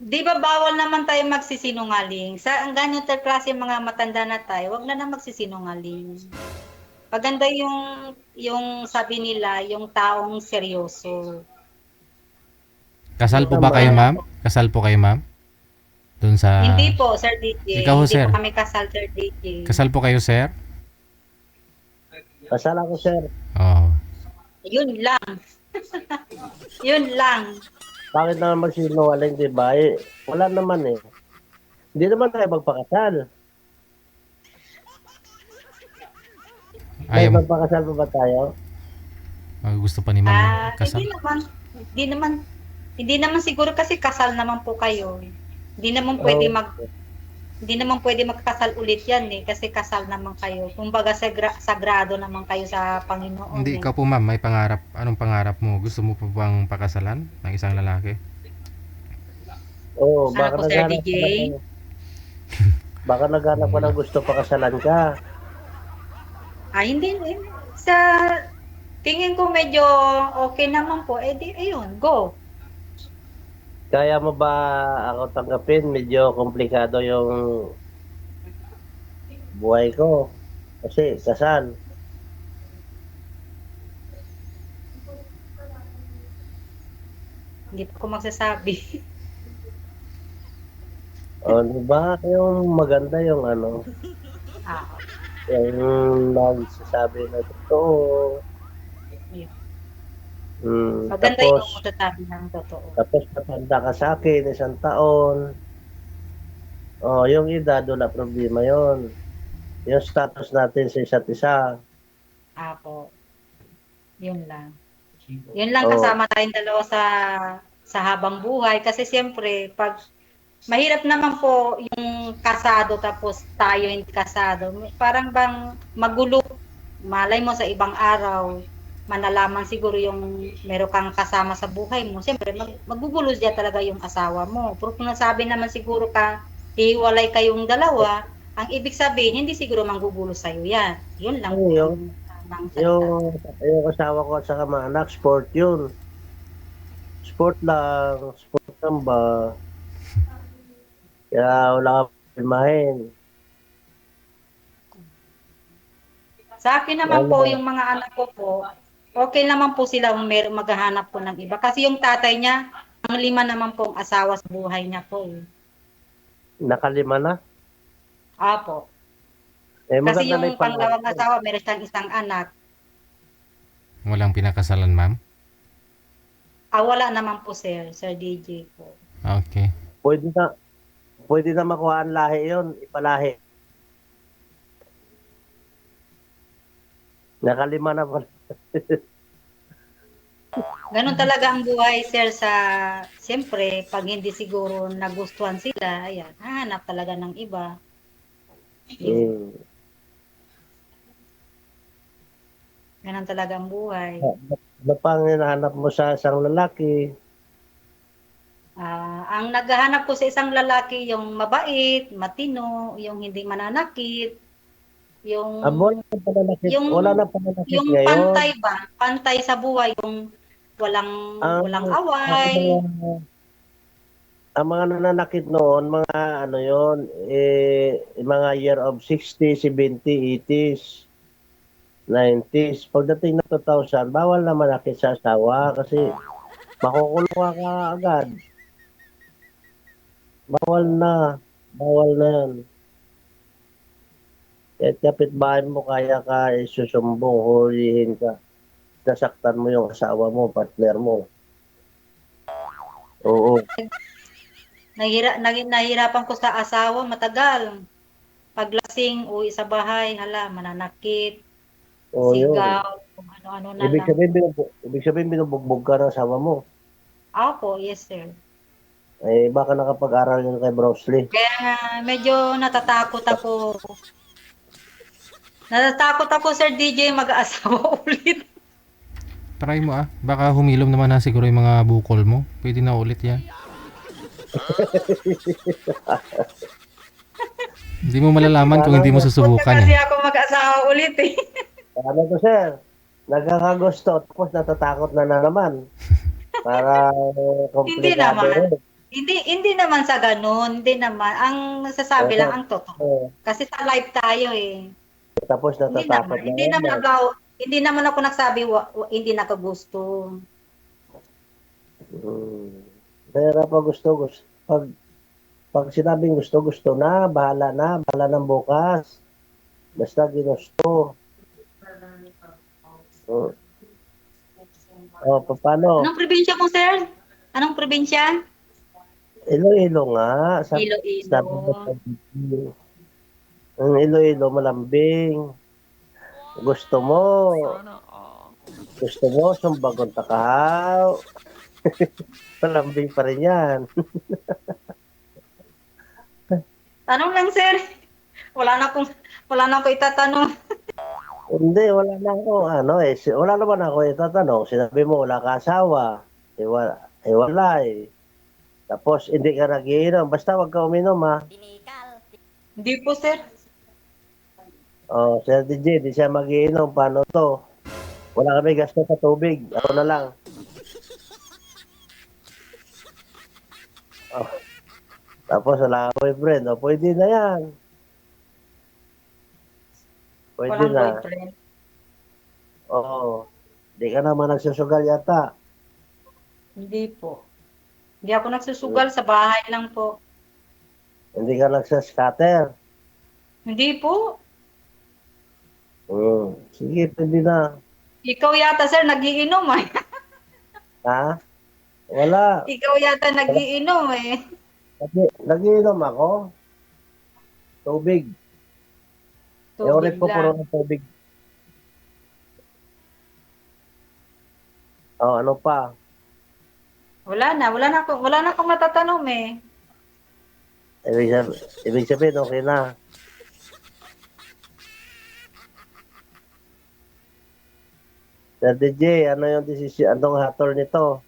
Di ba bawal naman tayo magsisinungaling? Sa ang ganyan klase mga matanda na tayo, wag na magsisinungaling. Maganda yung sabi nila, yung taong seryoso. Kasal po ba kayo, ma'am? Kasal po kayo, ma'am? Doon sa... Hindi po, Sir DJ. Ikaw, Hindi sir? po kami kasal, Sir DJ. Kasal po kayo, sir? Kasal ako, sir. Oo. Yun lang. Yun lang. Bakit naman magsinungaling, di ba? Wala naman eh. Hindi naman tayo magpakasal. Ayaw, Magpakasal pa ba tayo? gusto pa ni ma'am kasal? Hindi naman siguro kasi kasal naman po kayo. Hindi naman pwede magkasal ulit yan eh kasi kasal naman kayo. Kumbaga sagrado naman kayo sa Panginoon. Hindi, ikaw po ma'am, may pangarap. Anong pangarap mo? Gusto mo pa bang pakasalan ng isang lalaki? Oo, Sana po, Sir DJ. Baka naghanap ka ng gusto pakasalan ka. Hindi. Sa tingin ko medyo okay naman po. Di, ayun, go. Kaya mo ba ako tanggapin? Medyo komplikado yung buhay ko. Kasi kasal. Hindi pa ako magsasabi. Diba? Yung maganda yung ano. Yung nagsasabi na totoo. Maganda Tapos, yung magsasabi ng totoo. Tapos matanda ka sa akin, 1 taon. Yung edad, wala problema yon. Yung status natin sa isa't isa. Apo. Yun lang. Yun lang kasama tayong dalawa sa habang buhay. Kasi siyempre, pag mahirap naman po yung kasado tapos tayo hindi kasado. Parang bang magulo. Malay mo sa ibang araw, manalaman siguro yung meron kang kasama sa buhay mo. Siyempre, magugulo siya talaga yung asawa mo. Pero kung nasabi naman siguro ka, hiwalay kayong dalawa, ang ibig sabihin, hindi siguro manggugulo sa'yo yan. Yun lang. Yung asawa ko at saka mga anak, sport yun. Sport lang. Sport lang ba? Kaya wala ka pilmahin. Sa akin naman po, yung mga anak ko po, okay naman po sila kung maghahanap po ng iba. Kasi yung tatay niya, ang 5 naman pong asawa sa buhay niya po. Nakalima na? Apo. Kasi yung pangalawang asawa, meron siyang 1 anak. Walang pinakasalan, ma'am? Wala naman po, Sir DJ po. Okay. Pwede na makuha ang lahi yun, ipalahi. Nakalima na pala. Ganon talaga ang buhay, sir, siyempre, pag hindi siguro nagustuhan sila, ayan, hahanap talaga ng iba. Ganon talaga ang buhay. Ano pang hinahanap mo sa isang lalaki? Ang naghahanap ko sa isang lalaki, yung mabait, matino, yung hindi mananakit, yung wala na pananakit yung ngayon. pantay ba? Pantay sa buhay, yung walang away. Ang mga nananakit noon, mga ano yon, mga year of 60, 70, 80s, 90s. Pagdating na 2000, bawal na manakit sa asawa kasi makukulong ka agad. Bawal na yan. Kahit kapitbahay mo, kaya ka isusumbong, hulihin ka. Nasaktan mo yung asawa mo, partner mo. Oo. Nahirapan ko sa asawa, matagal. Paglasing, uwi sa bahay, mananakit, sigaw, kung ano-ano na Ibig lang. sabihin, binubugbog ka ng asawa mo. Opo, yes sir. Baka nakapag-aral yun kay Bruce Lee. Kaya nga, medyo natatakot ako. Sir DJ, mag-aasawa ulit. Try mo baka humilom naman na siguro yung mga bukol mo. Pwede na ulit yan. Hindi mo malalaman kung hindi mo susubukan. Kasi ako mag-asawa ulit eh. Ano to, sir? Nagkakagusto, tapos natatakot na naman. Para Hindi naman. Hindi naman sa ganun. Hindi naman. Ang nasasabi lang ang totoo. Kasi sa live tayo eh. Tapos natatakot na Hindi naman ako nagsabi hindi nakagusto. Pero pag gusto. Pag sinabing gusto na, bahala ng bukas. Basta ginusto. Paano? Anong probinsya mo, sir? Anong probinsya? Iloilo nga. Iloilo. Ang Iloilo, malambing. Gusto mo, sumbagon takahaw. Malambing pa rin yan. Tanong lang, sir. Wala na akong itatanong. Hindi, wala na ako. Wala naman ako itatanong. Sinabi mo, wala ka asawa. Wala eh. Tapos, hindi ka nagiinom. Basta wag ka uminom, ha? Hindi po, sir. Sir DJ, di siya magiinom. Paano to? Wala kami gasto sa tubig. Ako na lang. Tapos, wala ka boyfriend. Pwede na yan. Pwede Walang na. boyfriend. Di ka naman nagsusugal yata. Hindi po. Hindi ako nagsusugal, sa bahay lang po. Hindi ka nagsascatter. Hindi po. Sige, pwede na. Ikaw yata, sir, nagiinom eh. Ha? Wala. Ikaw yata nagiinom eh. Nagiinom ako. Tubig. Ulit po puro ng tubig. Ano pa? Wala na akong matatanong eh. Ibig sabihin, okay na. Sir DJ, ano yung desisyon? Anong hatol nito?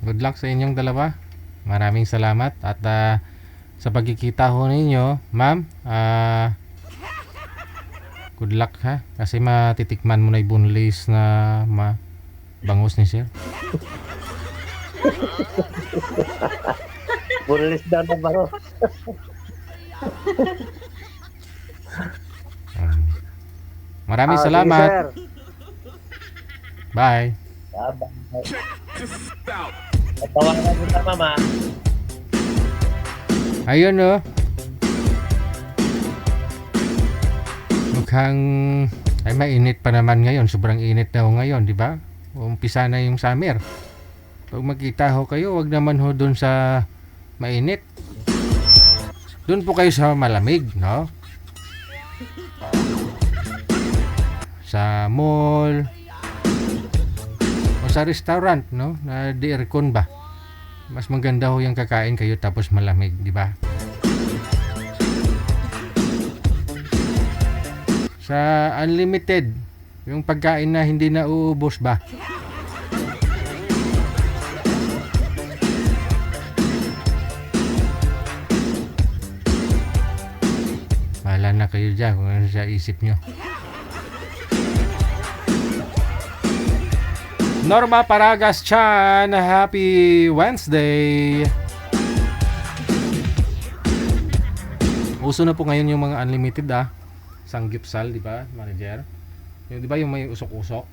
Good luck sa inyong dalawa. Maraming salamat. At sa pagkikita ho ninyo, ma'am, good luck ha. Kasi matitikman mo na yung bunlis na bangus ni sir. Bunlis daw na bangus. Maraming salamat. Sir. Bye. Bye. Tawagan kita, mama. Ayun no. Mukhang ay mainit pa naman ngayon. Sobrang init na ho ngayon, di ba? Umpisa na yung summer. Pag magkita ho kayo, wag naman ho dun sa mainit. Dun po kayo sa malamig, no? Sa mall o sa restaurant, no? Na di aircon ba? Mas maganda ho yung kakain kayo tapos malamig, di ba? Sa unlimited, yung pagkain na hindi na uubos ba? Bahala na kayo dyan kung ano sa isip nyo. Norma Paragas Chan, happy Wednesday! Uso na po ngayon yung mga unlimited Sangyupsal, di ba, manager? Yung, di ba yung may usok-usok?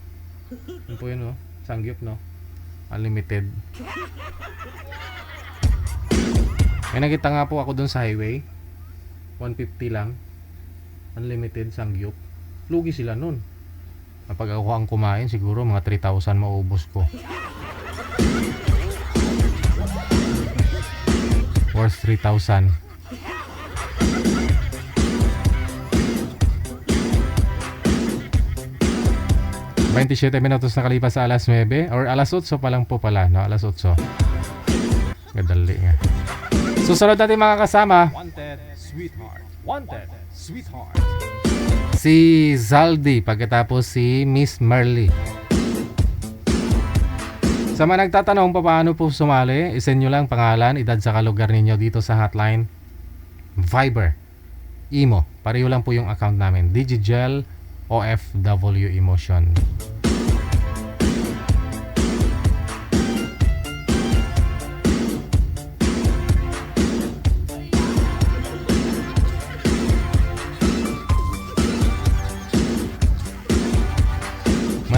Yun po yun, no? Sangyup, no? Unlimited. May nakita nga po ako dun sa highway. 150 lang. Unlimited Sangyup. Lugi sila nun. Kapag ako ang kumain, siguro mga 3,000 maubos ko. Worth 3,000. Minutos na kalipas sa alas 9 or alas 8 pa lang po pala, no? Alas 8. Gadali nga. Susunod natin mga kasama. Wanted Sweetheart. Si Zaldi, pagkatapos si Miss Marley. Sa mga nagtatanong paano po sumali, isend nyo lang pangalan, edad sa lugar ninyo dito sa hotline. Viber, Imo, pareho lang po yung account namin. Digigel OFW Emotion.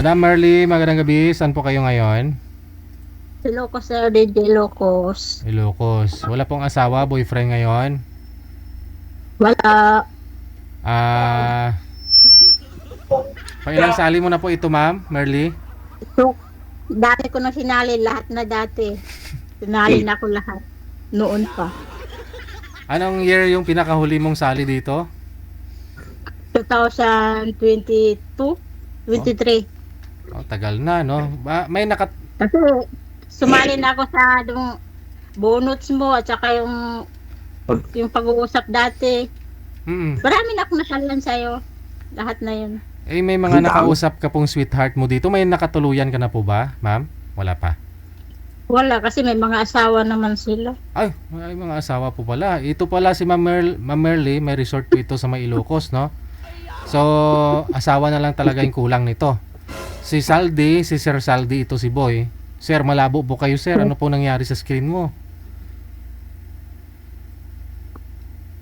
Madam Merly, magandang gabi. Saan po kayo ngayon? Ilocos, Sir. DJ Ilocos. Ilocos. Wala pong asawa, boyfriend ngayon? Wala. Pailang sali mo na po ito, Ma'am Merly? So, dati ko na sinali lahat na dati. Sinali na ko lahat. Noon pa. Anong year yung pinakahuli mong sali dito? 2022, 23. Oh, tagal na, no? May Kasi sumali na ako sa bonuts mo at saka yung pag-uusap dati. Marami na akong nasalan sa'yo. Lahat na yun. Eh, may mga nakausap ka pong sweetheart mo dito. May nakatuluyan ka na po ba, ma'am? Wala pa? Wala, kasi may mga asawa naman sila. Ay, may mga asawa po pala. Ito pala si Ma'am Merly, may resort po ito sa may Ilocos, no? So, asawa na lang talaga yung kulang nito. Si Sir Saldi, ito si Boy. Sir, malabo po kayo, sir. Ano po nangyari sa screen mo?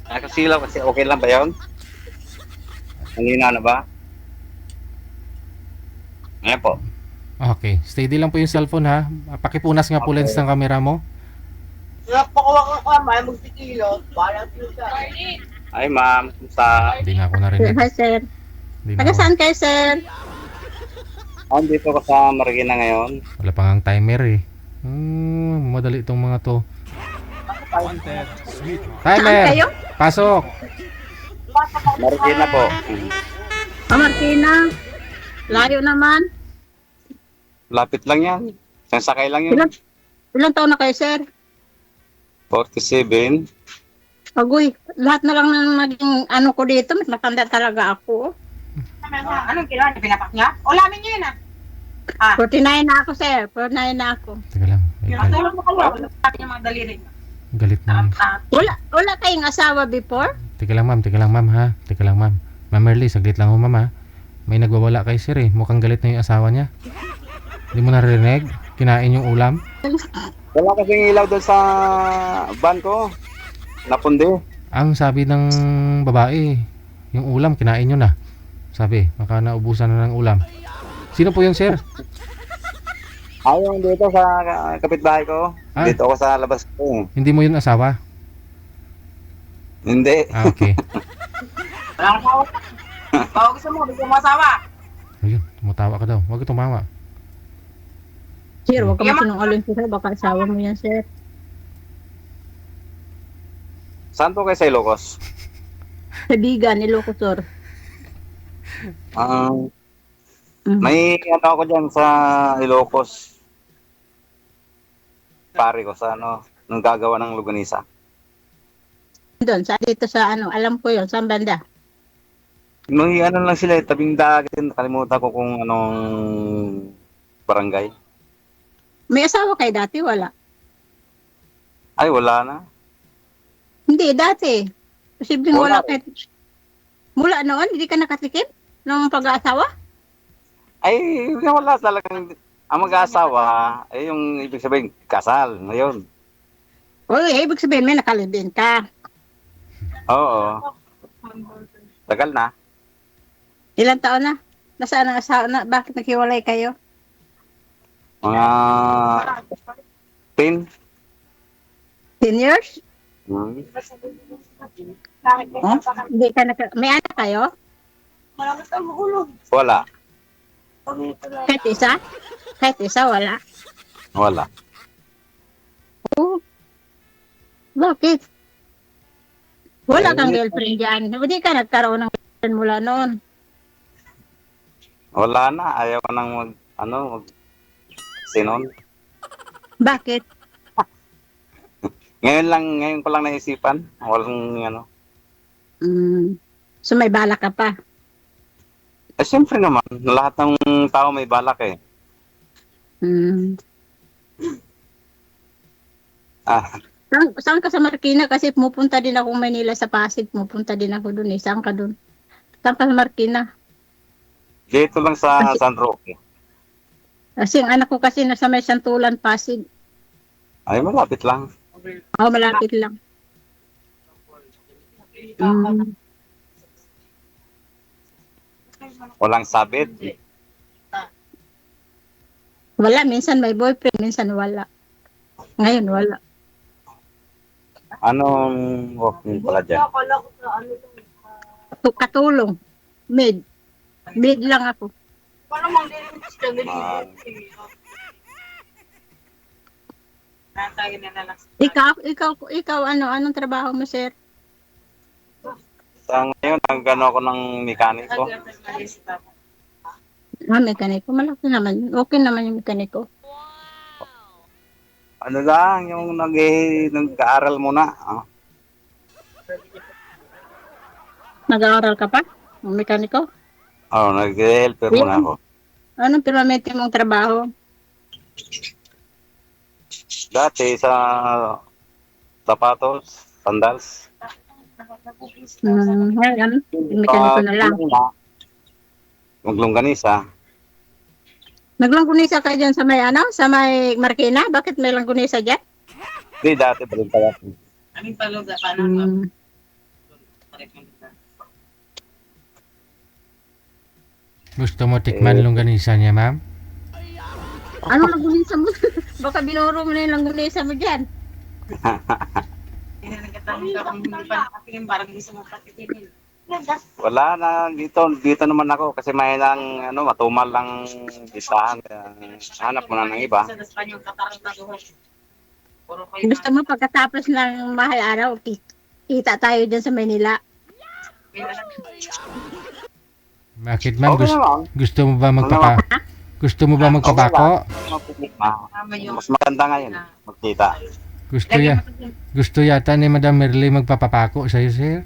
Nakasilaw kasi okay lang ba yun? Nangyina na ba? Ngayon po. Okay, steady lang po yung cellphone ha. Pakipunas nga po lens ng camera mo. Ay ma'am, sa... Hindi na ako narinig. Hi, sir. Taga saan kayo, sir? Dito ko sa Marikina ngayon. Wala pa ngang timer eh. Madali itong mga to. Timer! Kayo? Pasok! Marikina po. Marikina. Layo naman. Lapit lang yan. Isang sakay lang yun. Ilang taon na kayo, sir? 47. Agoy, lahat na lang ng naging ano ko dito, mas matanda talaga ako. Anong kailangan? Pinapak niya? O lamin niya yun 49 na ako, sir. 49 na ako. Teka lang. Tulong mo kayo. Sabi niya mga daliri. Galit na. Wala kayong asawa before? Teka lang ma'am ha. Teka lang ma'am. Ma'am Merly, saglit lang ho ma'am ha. May nagwawala kay sir eh. Mukhang galit na yung asawa niya. Hindi mo narinig? Kinain yung ulam? Wala kasing ilaw doon sa van ko. Napundi. Ang sabi ng babae, yung ulam kinain nyo na. Sabi, baka naubusan na ng ulam. Sino po yung sir? Yung dito sa kapitbahay ko. Dito ako sa labas ko. Hindi mo yun asawa? Hindi. Okay. Walang tao. Tao gusto mo, bigyan mo asawa. Ayun, tumatawa ka daw. Huwag ka tumawa. Sir, huwag ka masinungaling sir. Baka asawa mo yan, sir. Saan po kayo sa Ilocos? Sabigan, Ilocos, sir. May ano ako dyan sa Ilocos. Pare ko sa nung gagawa ng luganisa. Doon, dito sa alam ko yun, saan banda? May lang sila, tabing dagat. Nakalimutan ko kung anong barangay. May asawa kayo dati? Wala. Ay, wala na. Hindi, dati. Posibleng wala kayo. Mula noon, hindi ka nakatikim ng pag-aasawa? Ay, wala talagang. Ang mag-aasawa, yung ibig sabihin, kasal, ngayon. Ibig sabihin, may nakalibin ka. Oo. Tagal na. Ilang taon na? Nasaan ang asawa na? Bakit naghiwalay kayo? Mga 10. 10 years? Hindi ka may anak kayo? Wala. Kahit isa? Kahit isa, wala. Wala. Oh. Bakit? Wala kang girlfriend dyan. Hindi ka nagkaroon ng girlfriend mula noon. Wala na. Ayaw ko nang sinon. Bakit? Ngayon ko lang naisipan. Walang So may balak ka pa? Siyempre naman. Lahat ng tao may balak eh. Saan ka sa Marikina? Kasi pupunta din ako Manila sa Pasig. Pupunta din ako dun eh. Saan ka dun? Saan ka sa Marikina? Dito lang sa San Roque. Kasi ang anak ko kasi nasa may Santulan, Pasig. Ay, malapit lang. Oo, malapit lang. Walang sabit. Wala, minsan may boyfriend, minsan wala. Ngayon, wala. Anong work niyo pala dyan? Katulong. Maid. Maid lang ako. Ikaw, anong trabaho mo, sir? Sa ngayon, nagano ako ng mekaniko. Mekaniko. Malaki naman. Okay naman yung mekaniko. Ano lang, yung nag-aaral muna. Nag-aaral ka pa? Ang mekaniko? Oo, nag-helper muna ako. Anong pinamete mong trabaho? Dati sa sapatos, sandals. Ngayon, mekaniko na lang. Maglongganisa. Naglanggunisa ka dyan sa may sa may Marikina? Bakit may langgunisa dyan? Hindi, dati balintaya. Aming paluga pa naman. Gusto mo tikman longganisa niya, ma'am? Ano langgunisa mo? Baka binuro mo na yung langgunisa mo dyan. Hindi na nagkatanong ka kung hindi pa nakatingin, parang gusto mo patitingin. Wala na dito naman ako kasi may nang matumal lang listahan. Hanap mo na ng iba. Gusto mo pagkatapos ng mahal araw, kita tayo dyan sa Manila. Bakit, ma'am? Okay Gusto mo ba Gusto mo ba magpapako? Mas maganda ngayon magkita. Gusto yata ni Madam Merly magpapapako sa'yo, sir?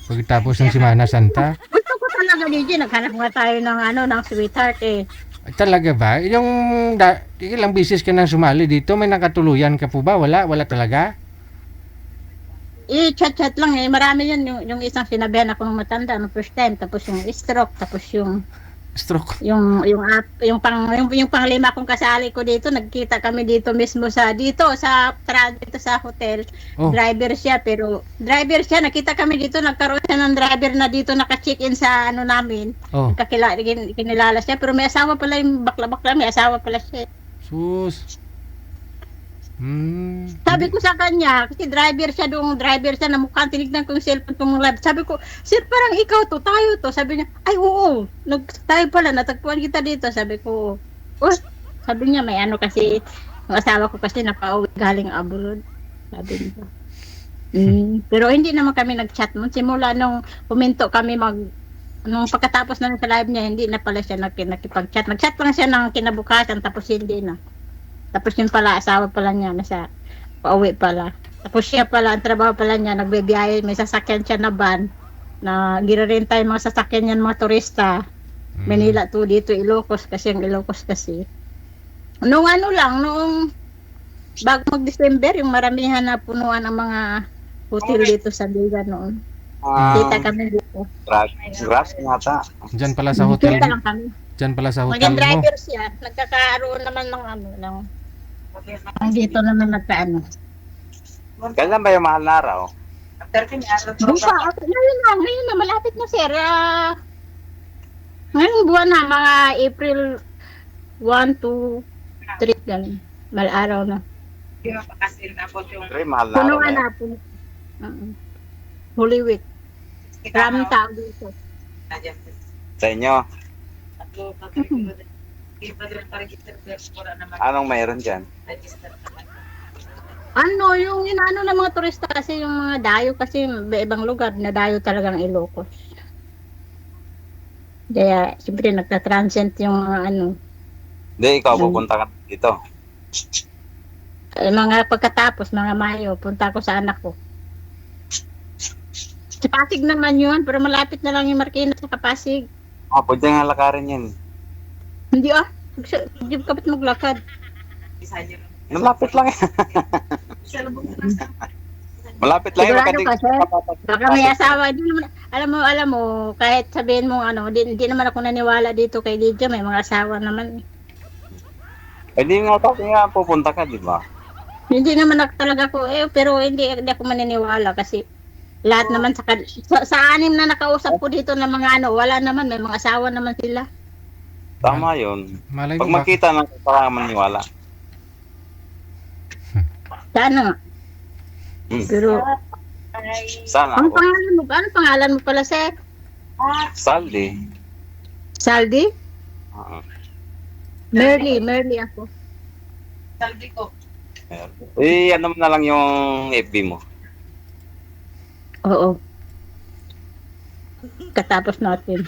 Pagkatapos ng Semana Santa. Gusto ko talaga DJ, naghanap nga tayo ng sweetheart eh. Ay, talaga ba? Ilang bisis ka nang sumali dito, may nakatuluyan ka po ba? Wala talaga? Chat lang eh. Marami yun. Yung isang sinabihan ako ng matanda no first time, tapos yung stroke, tapos yung yung panglima kong kasali ko dito, nagkita kami dito mismo dito sa hotel. Driver siya, nakita kami dito, nagkaroon siya ng driver na dito naka-check-in sa namin. Kinilala siya, pero may asawa pala yung bakla, may asawa pala siya. Sus. Sabi ko sa kanya, kasi driver siya, na mukhang tinignan ko yung cellphone kong live. Sabi ko, sir, parang ikaw to, tayo to. Sabi niya, ay oo, tayo pala, natagpuan kita dito. Sabi ko, sabi niya, may kasi, yung asawa ko kasi napauwi galing abroad. Sabi niya. Pero hindi naman kami nag-chat mo. Simula nung puminto kami nung pagkatapos na sa live niya, hindi na pala siya nakipag-chat. Nag-chat lang siya ng kinabukasan, tapos hindi na. Tapos yun pala, asawa pala niya, nasa pauwi pala. Tapos siya pala, ang trabaho pala niya, nagbibiyahe, may sasakyan siya na van, na ginarenta yung mga sasakyan niya, mga turista. Manila to, dito Ilocos, kasi yung Ilocos kasi. Noong bago mag-December, yung maramihan na punuan ang mga hotel dito sa Biga noon. Kita kami dito. Grass yata. Diyan pala sa hotel. Kita lang kami. Diyan pala sa hotel mo. Maging driver siya, nagkakaroon naman ng dito naman Kailan ba yung mahal na araw? Ngayon na, malapit na sir. Ngayong buwan na, mga April 1 to 3 ganun. Mahal araw na. Mahal na araw Punuan na po. Holy Week. Maraming tao dito. Sa inyo? Anong mayroon dyan? Yung inaano ng mga turista kasi yung mga dayo kasi ibang lugar na dayo talagang Ilocos. Kaya siyempre nagta-transient yung Hindi, ikaw pupunta ka dito. Mga pagkatapos, mga Mayo, punta ko sa anak ko. Sa Pasig naman yun, pero malapit na lang yung Marikina sa Pasig. Pwede nga lakarin yan. Hindi hindi ka ba't maglakad? Malapit lang yan. Malapit lang yan. Baka may asawa. Alam mo, kahit sabihin mo hindi naman ako naniwala dito kay Lydia, may mga asawa naman. Hindi nga pupunta ka, di ba? Hindi naman talaga ako, pero hindi ako maniniwala kasi lahat naman sa anim na nakausap ko dito na mga wala naman, may mga asawa naman sila. Tama yun. Malay Pag mo ba? makita na, para maniwala. Sana nga. Pero, Sana ano ako. pangalan mo? Ano pangalan mo pala, sir? Saldi. Saldi? Oo. Merly ako. Saldi ko. Ano mo na lang yung FB mo. Oo. Katapos natin.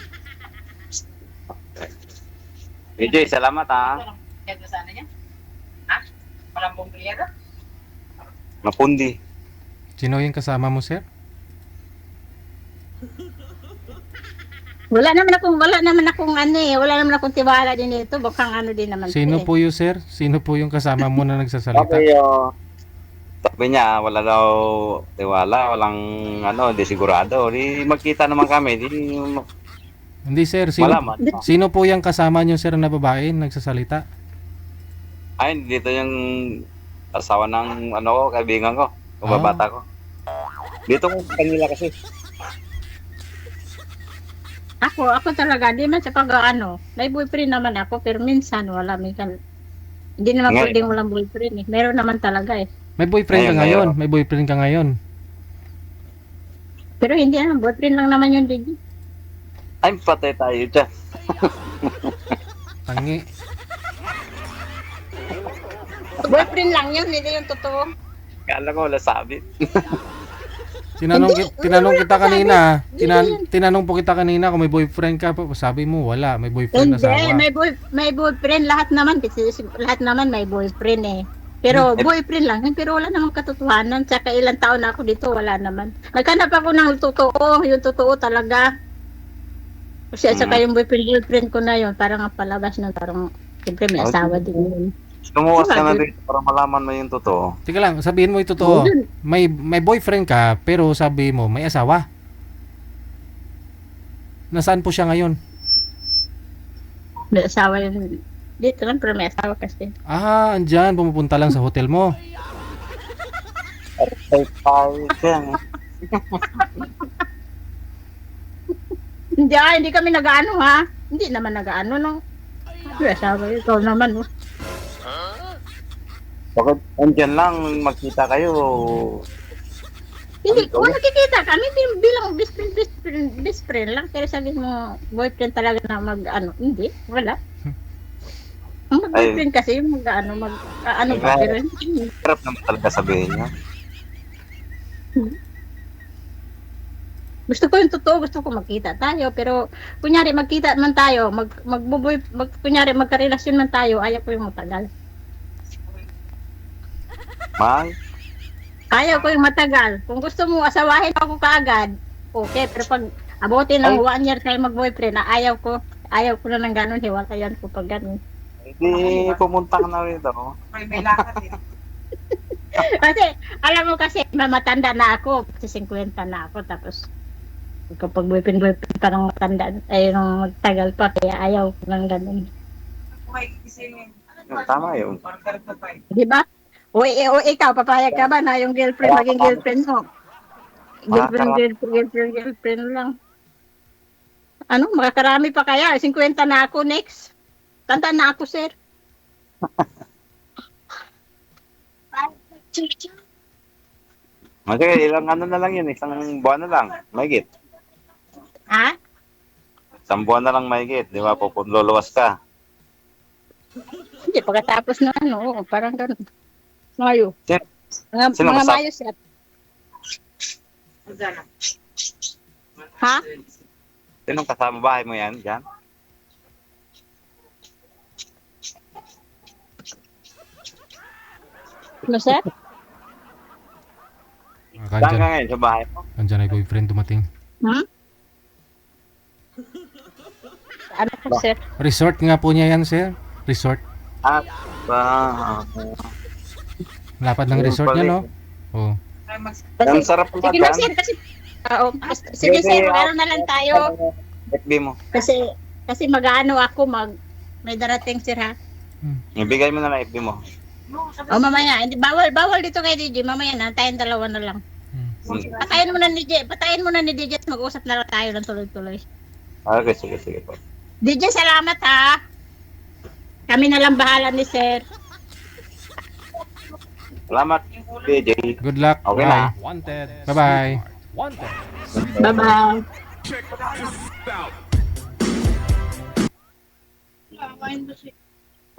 DJ, salamat ha. Kaya sana niya? Ha? Walang bumblero? Napundi. Sino yung kasama mo, sir? Wala naman akong ano eh. Wala naman akong tiwala din ito. Baka ano din naman. Sino eh. po yung sir? Sino po yung kasama mo na nagsasalita? Sabi niya, wala daw tiwala, walang hindi sigurado. Di magkita naman kami. Hindi sir, sino, Malaman. sino po yung kasama nyo sir na babae nagsasalita? Ay, dito yung asawa ng kaibigan ko, kababata ko. Dito ko kanila kasi. Ako talaga, di man sa may boyfriend naman ako, pero minsan wala, minsan. Hindi naman Ngayon. pwedeng walang boyfriend eh. Meron naman talaga eh. May boyfriend ka ngayon, may boyfriend ka ngayon. Pero hindi naman, boyfriend lang naman yung DJ. Ay, patay tayo dyan. Tangi. Boyfriend lang yun, hindi yung totoo. Kala ko wala sabi. Tinanong kita kanina, tinanong po kita kanina kung may boyfriend ka, sabi mo wala, may boyfriend na asawa. May boyfriend, lahat naman may boyfriend eh. Pero boyfriend lang, pero wala namang katotohanan. Tsaka ilang taon na ako dito, wala naman. Naghanap ako ng totoo, yung totoo talaga. Kasi saka yung boyfriend ko na yun, parang palabas na parang, siyempre may asawa din yun. Lumuwas ka na dito para malaman mo yung totoo. Tika lang, sabihin mo yung totoo. May boyfriend ka, pero sabi mo may asawa. Nasaan po siya ngayon? May asawa yun. Dito lang, pero may asawa kasi. Andyan, pumupunta lang sa hotel mo. Hindi kami nag-ano ha. Hindi naman nag-ano no. May asawa yun, ikaw naman no. Bakit andyan lang, magkita kayo? Hindi, kung nakikita kami bilang best friend lang. Pero sabi mo, boyfriend talaga na hindi, wala. Ang mag-boyfriend kasi yung mag-ano pa, pero hindi. Hirap naman talaga sabihin niya. Gusto ko yung totoo, gusto ko magkita tayo, pero kunyari magkita man tayo, kunyari magkarelasyon man tayo, ayaw ko yung matagal. Ayaw ko yung matagal. Kung gusto mo asawahin ako kaagad, okay, pero pag abutin ng 1 year tayo mag-boyfriend, ayaw ko na ng ganun, hiwalayan ko pag ganun. Hindi pumunta ka na rito. May lakad eh. Kasi, alam mo kasi, matanda na ako, kasi 50 na ako, tapos kapag boyfriend parang matanda, nung magtagal pa, kaya ayaw ko ng ganun. May gisingin. Tama yun. Di ba? O ikaw, papayag ka ba na yung girlfriend, maging girlfriend mo? Girlfriend lang. Ano, makakarami pa kaya? 50 na ako next. Tanda na ako, sir. Okay, ilang na lang yun, isang buwan na lang, mahigit. Ha? Isang buwan na lang mahigit, di ba? Luluwas ka. Hindi, pagkatapos na parang ganun. Mayo. Mga Mayo, sir. Ha? Sinong kasama bahay mo yan, dyan? Ano, sir? Saan ka ngayon, sa bahay mo? Andyan ay boyfriend dumating. Ano po, sir? Resort nga po niya yan, sir. Resort. Lapad ng resort niya, no? Oo. Ang sarap po sige na, sir, kasi sige, sir, meron na lang tayo. FB mo. Kasi mag-ano ako, may darating, sir, ha? Ibigay mo na lang FB mo. Mamaya, hindi bawal dito kay DJ, mamaya na, tayong dalawa na lang. Patayin mo na ni DJ at mag-usap na lang tayo ng tuloy-tuloy. Okay, sige po. DJ, salamat ha. Kami na lang bahala ni sir. Salamat, DJ. Good luck. Okay Bye. na. Wanted. Bye-bye. Wanted. Bye-bye. Check this out.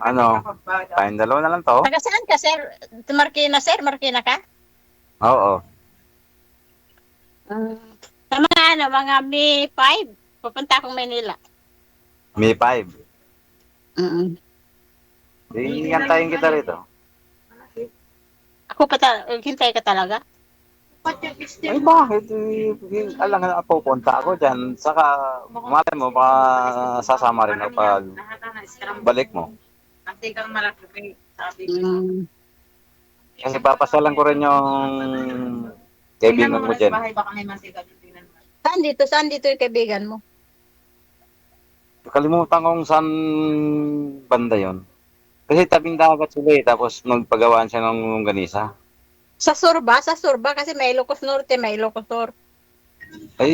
Ano? Tayong dalawa na lang to. Taga saan ka, sir? Marikina, sir? Marikina ka? Oo. Sa mga mga May 5, pupunta akong Manila. May 5. Di antayin kita rito. Ako hintay ka talaga? Ay bakit? Alam nga pupunta ako dyan. Saka malay mo baka sasama rin ako pag balik mo. Kasi kang malaki. Sabi Kasi papasalan ko rin yung kaibigan mo dyan. Baka may mantika. Saan dito yung kaibigan mo? Kalimutan kong saan banda yon. Kasi tabing dagat sila eh. Tapos magpagawaan siya ng ganisa. Sa Surba? Sa Surba kasi may Ilocos Norte, may Ilocos Sur. Ay,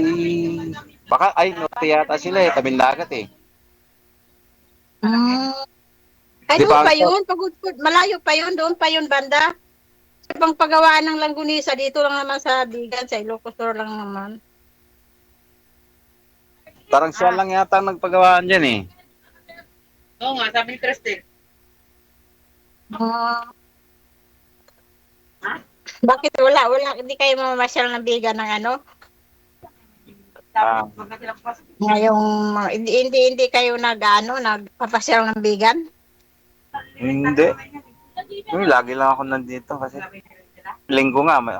baka ay norte yata sila eh. Tabing dagat eh. Ay, Di doon ba- pa yun? Malayo pa yun? Doon pa yun banda? Sa pang pagawaan ng Langgunisa, dito lang naman sa Bigan, sa Ilocos Sur lang naman. Parang siya lang yata ang nagpagawaan dyan eh. Oo nga, sabi ni Tristel. Bakit wala? Hindi kayo mamamasyal ng Bigan ng ano? Ngayong, hindi kayo nagpapasyal ng Bigan? Hindi. Lagi lang ako nandito kasi linggo nga may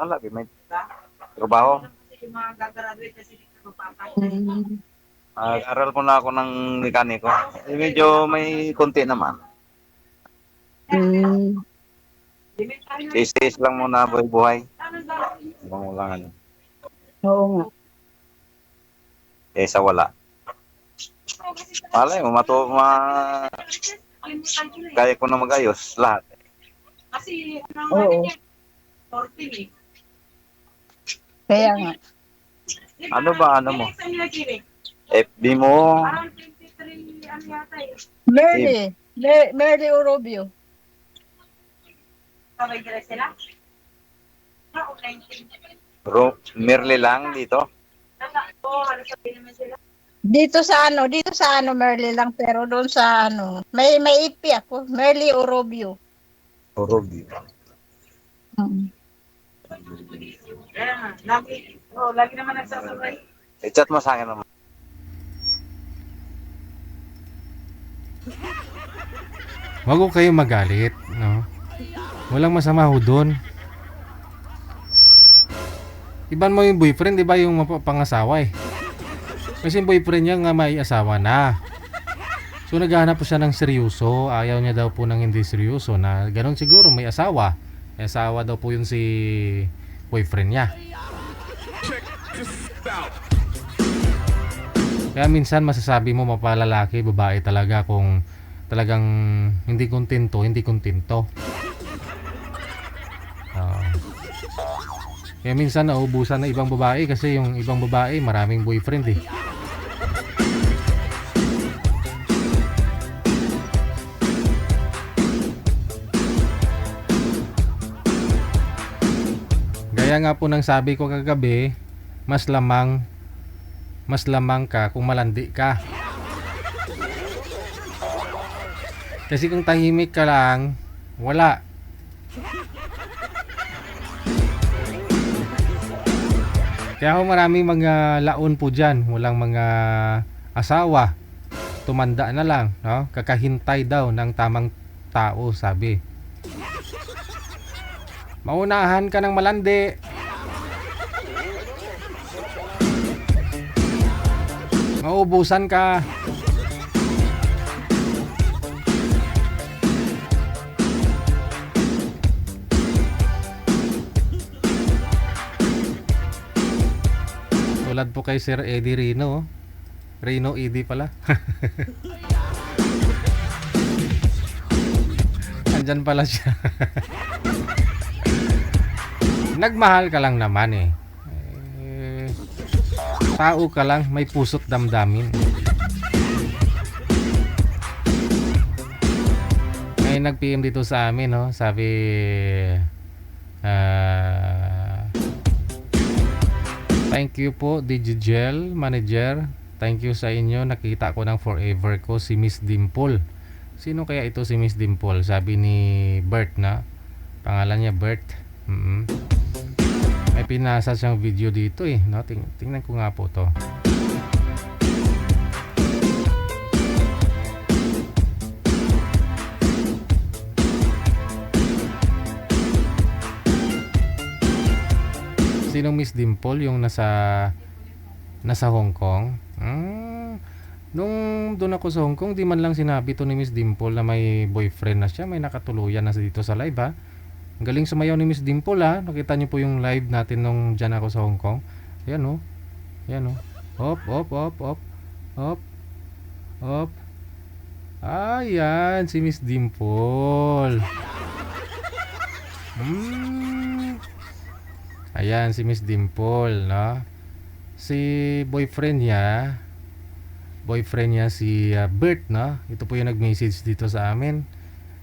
trabaho. Aral ko na ako ng mekaniko. Medyo may konti naman. Is lang muna buhay. Ibang wala ano. Oo nga. Sa wala. Malay mo, kaya ko na mag-ayos lahat. Kasi, Oo. Kaya nga. Ano ba, ano mo? FB mo? Merly Orobio. Merle lang dito? Dito sa Merly lang, pero doon sa may IP ako, Merly Orobio. Orobio. Lagi naman nagsasabay. I-chat mo sa akin naman. Wag ko kayo magalit, no? Walang masama ho doon. Iban mo yung boyfriend, di ba, yung pangasawa eh. Kasi yung boyfriend niya nga may asawa na. So naghahanap po siya ng seryoso. Ayaw niya daw po ng hindi seryoso na ganun siguro may asawa. May asawa daw po yun si boyfriend niya. Kaya minsan masasabi mo mapalalaki, babae talaga kung talagang hindi kontento. Kaya minsan nauubusan na ibang babae kasi yung ibang babae maraming boyfriend eh. Gaya nga po ng sabi ko kagabi, mas lamang ka kung malandi ka. Kasi kung tahimik ka lang, wala. Kaya ho maraming mga laon po dyan, walang mga asawa, tumanda na lang, no? Kakahintay daw ng tamang tao, sabi. Maunahan ka ng malandi. Maubusan ka. Tulad po kay Sir Eddie Rino. Rino Eddie pala. Andyan pala siya. Nagmahal ka lang naman eh. Tao ka lang, may puso't damdamin. May nag-PM dito sa amin, no? Sabi, thank you po, Digigel Manager. Thank you sa inyo. Nakita ko ng forever ko si Miss Dimple. Sino kaya ito si Miss Dimple? Sabi ni Bert na. Pangalan niya Bert. May pinasa siyang video dito eh, no? Tingnan ko nga po to. Sinong Miss Dimple? Yung nasa Hong Kong? Nung doon ako sa Hong Kong, di man lang sinabi to ni Miss Dimple na may boyfriend na siya. May nakatuluyan na dito sa live, ha. Ang galing sumayaw ni Miss Dimple, ha. Nakita niyo po yung live natin nung dyan ako sa Hong Kong. Ayan, oh. Ayan, oh. Hop, hop, hop, hop. Hop. Hop. Ayan, si Miss Dimple. Ayan, si Miss Dimple, no? Si boyfriend niya si Bert, no? Ito po yung nag-message dito sa amin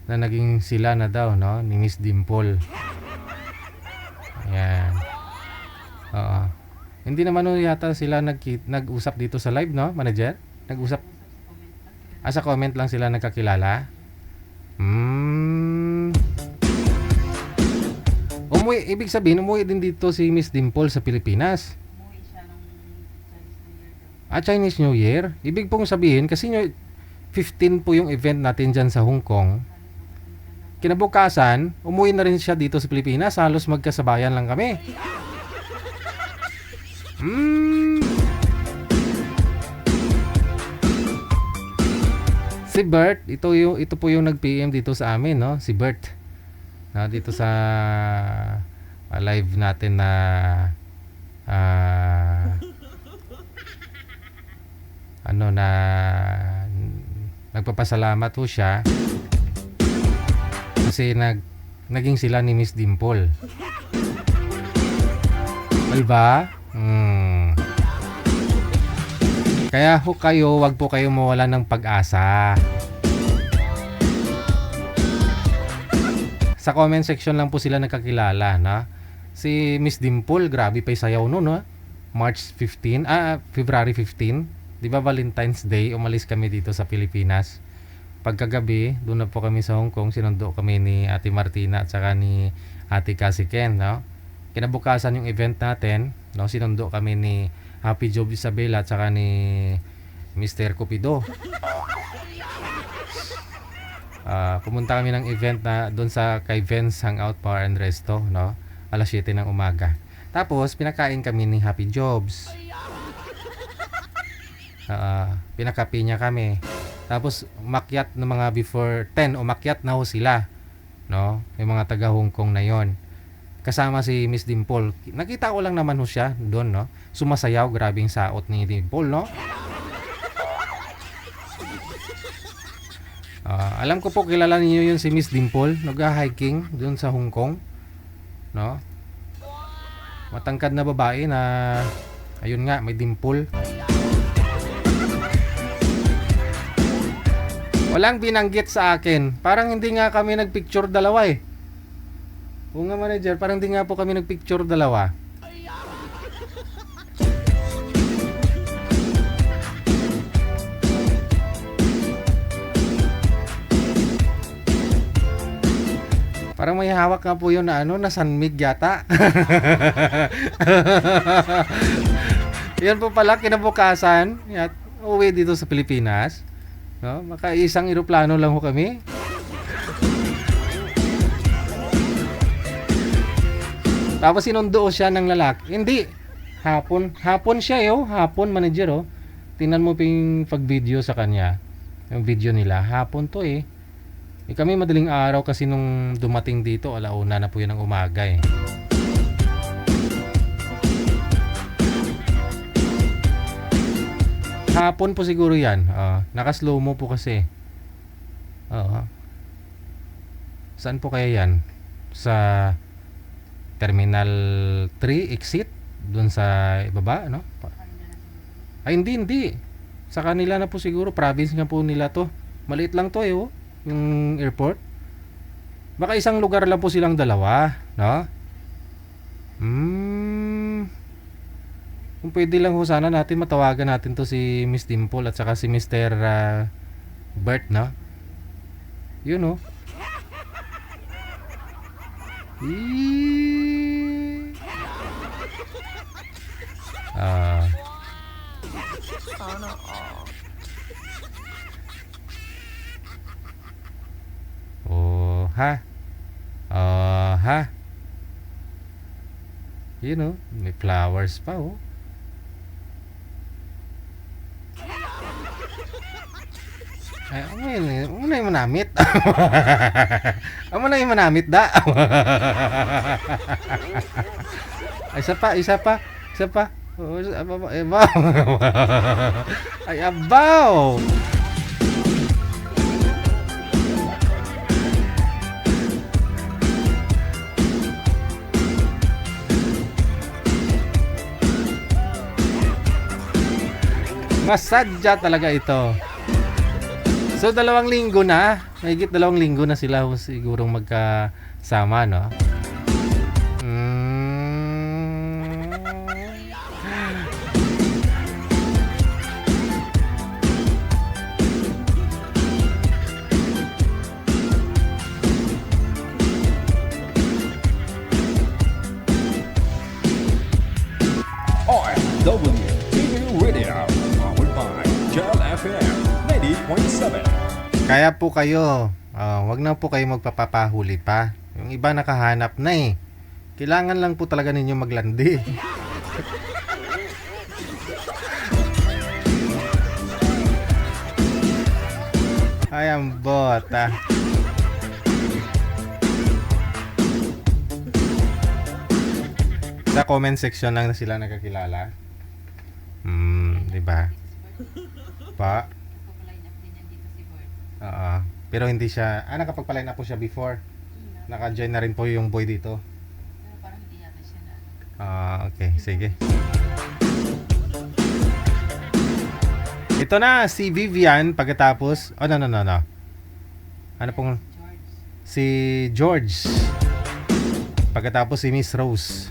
na naging sila na daw, no? Ni Miss Dimple. Ayan. Oo. Hindi naman yata sila nag-usap dito sa live, no, manager? Nag-usap? Sa comment lang sila nagkakilala? Ibig sabihin, umuwi din dito si Miss Dimple sa Pilipinas. Chinese New Year. Ibig pong sabihin, kasi 15 po yung event natin dyan sa Hong Kong. Kinabukasan, umuwi na rin siya dito sa Pilipinas. Halos magkasabayan lang kami. Si Bert, ito po yung nag-PM dito sa amin, no? Si Bert. Dito sa live natin na nagpapasalamat po siya kasi naging sila ni Miss Dimple. Diba? Kaya kayo, wag po kayo mawala ng pag-asa. Sa comment section lang po sila nagkakilala, na si Miss Dimple, grabe pa sayaw noon, no? February 15, 'di ba Valentine's Day, umalis kami dito sa Pilipinas. Pagkagabi, doon na po kami sa Hong Kong, sinundo kami ni Ate Martina at saka ni Ate Kasiken, no? Kinabukasan yung event natin, no? Sinundo kami ni Happy Job Isabela at saka ni Mr. Cupido. Pumunta kami ng event na doon sa kay Vince Hangout Bar and Resto, no? Alas 7 ng umaga. Tapos pinakain kami ni Happy Jobs. Pinakapi niya kami. Tapos umakyat ng mga before 10, umakyat na ho sila, no? Yung mga taga Hong Kong na yon. Kasama si Miss Dimple. Nakita ko lang naman ho siya doon, no? Sumasayaw, grabing saot ni Dimple, no? Alam ko po kilala niyo yun si Miss Dimple, nag-hiking doon sa Hong Kong, no? Matangkad na babae na ayun nga, may dimple. Walang binanggit sa akin. Parang hindi nga kami nagpicture dalawa eh. Oo nga manager, parang hindi nga po kami nagpicture dalawa. Parang may hawak nga po yun na na Sanmig yata. Yan po pala, kinabukasan, uwi dito sa Pilipinas. No? Makaisang eroplano lang ho kami. Tapos sinundo siya ng lalaki. Hindi. Hapon siya hapon manager Tingnan mo yung pag-video sa kanya. Yung video nila. Hapon to kami madaling araw kasi nung dumating dito, 1:00 na po yun ng umaga Hapon po siguro yan. Naka-slow mo po kasi. Saan po kaya yan? Sa Terminal 3 exit? Doon sa ibaba, no? Ay, hindi. Sa kanila na po siguro. Province nga po nila to. Maliit lang to yung airport. Baka isang lugar lang po silang dalawa, no? Kung pwede lang ho sana natin matawagan natin to si Miss Dimple at saka si Mr. Bert, no? Yun, no? Oh, ha? Ha? You know, may flowers pa, oh. Ay, ano na yung manamit? Ano na yung manamit, da? Ay, isa pa. Oh, abaw. Ay, abaw. Masadya talaga ito. So 2 linggo na, mahigit 2 linggo na sila sigurong magkasama, no? OFW TV Radio, powered by Gel FM 90.7. Kaya po kayo, wag na po kayo magpapahuli pa. Yung iba nakahanap na eh. Kailangan lang po talaga ninyo maglandi. Ay, ang bota. Sa comment section lang na sila nakakilala. Di ba? Pa? Pero hindi siya, nakapagpa-line up po siya before. Naka-join na rin po yung boy dito. Okay, sige. Ito na, si Vivian pagkatapos, no. Ano pong? Si George. Pagkatapos si Miss Rose.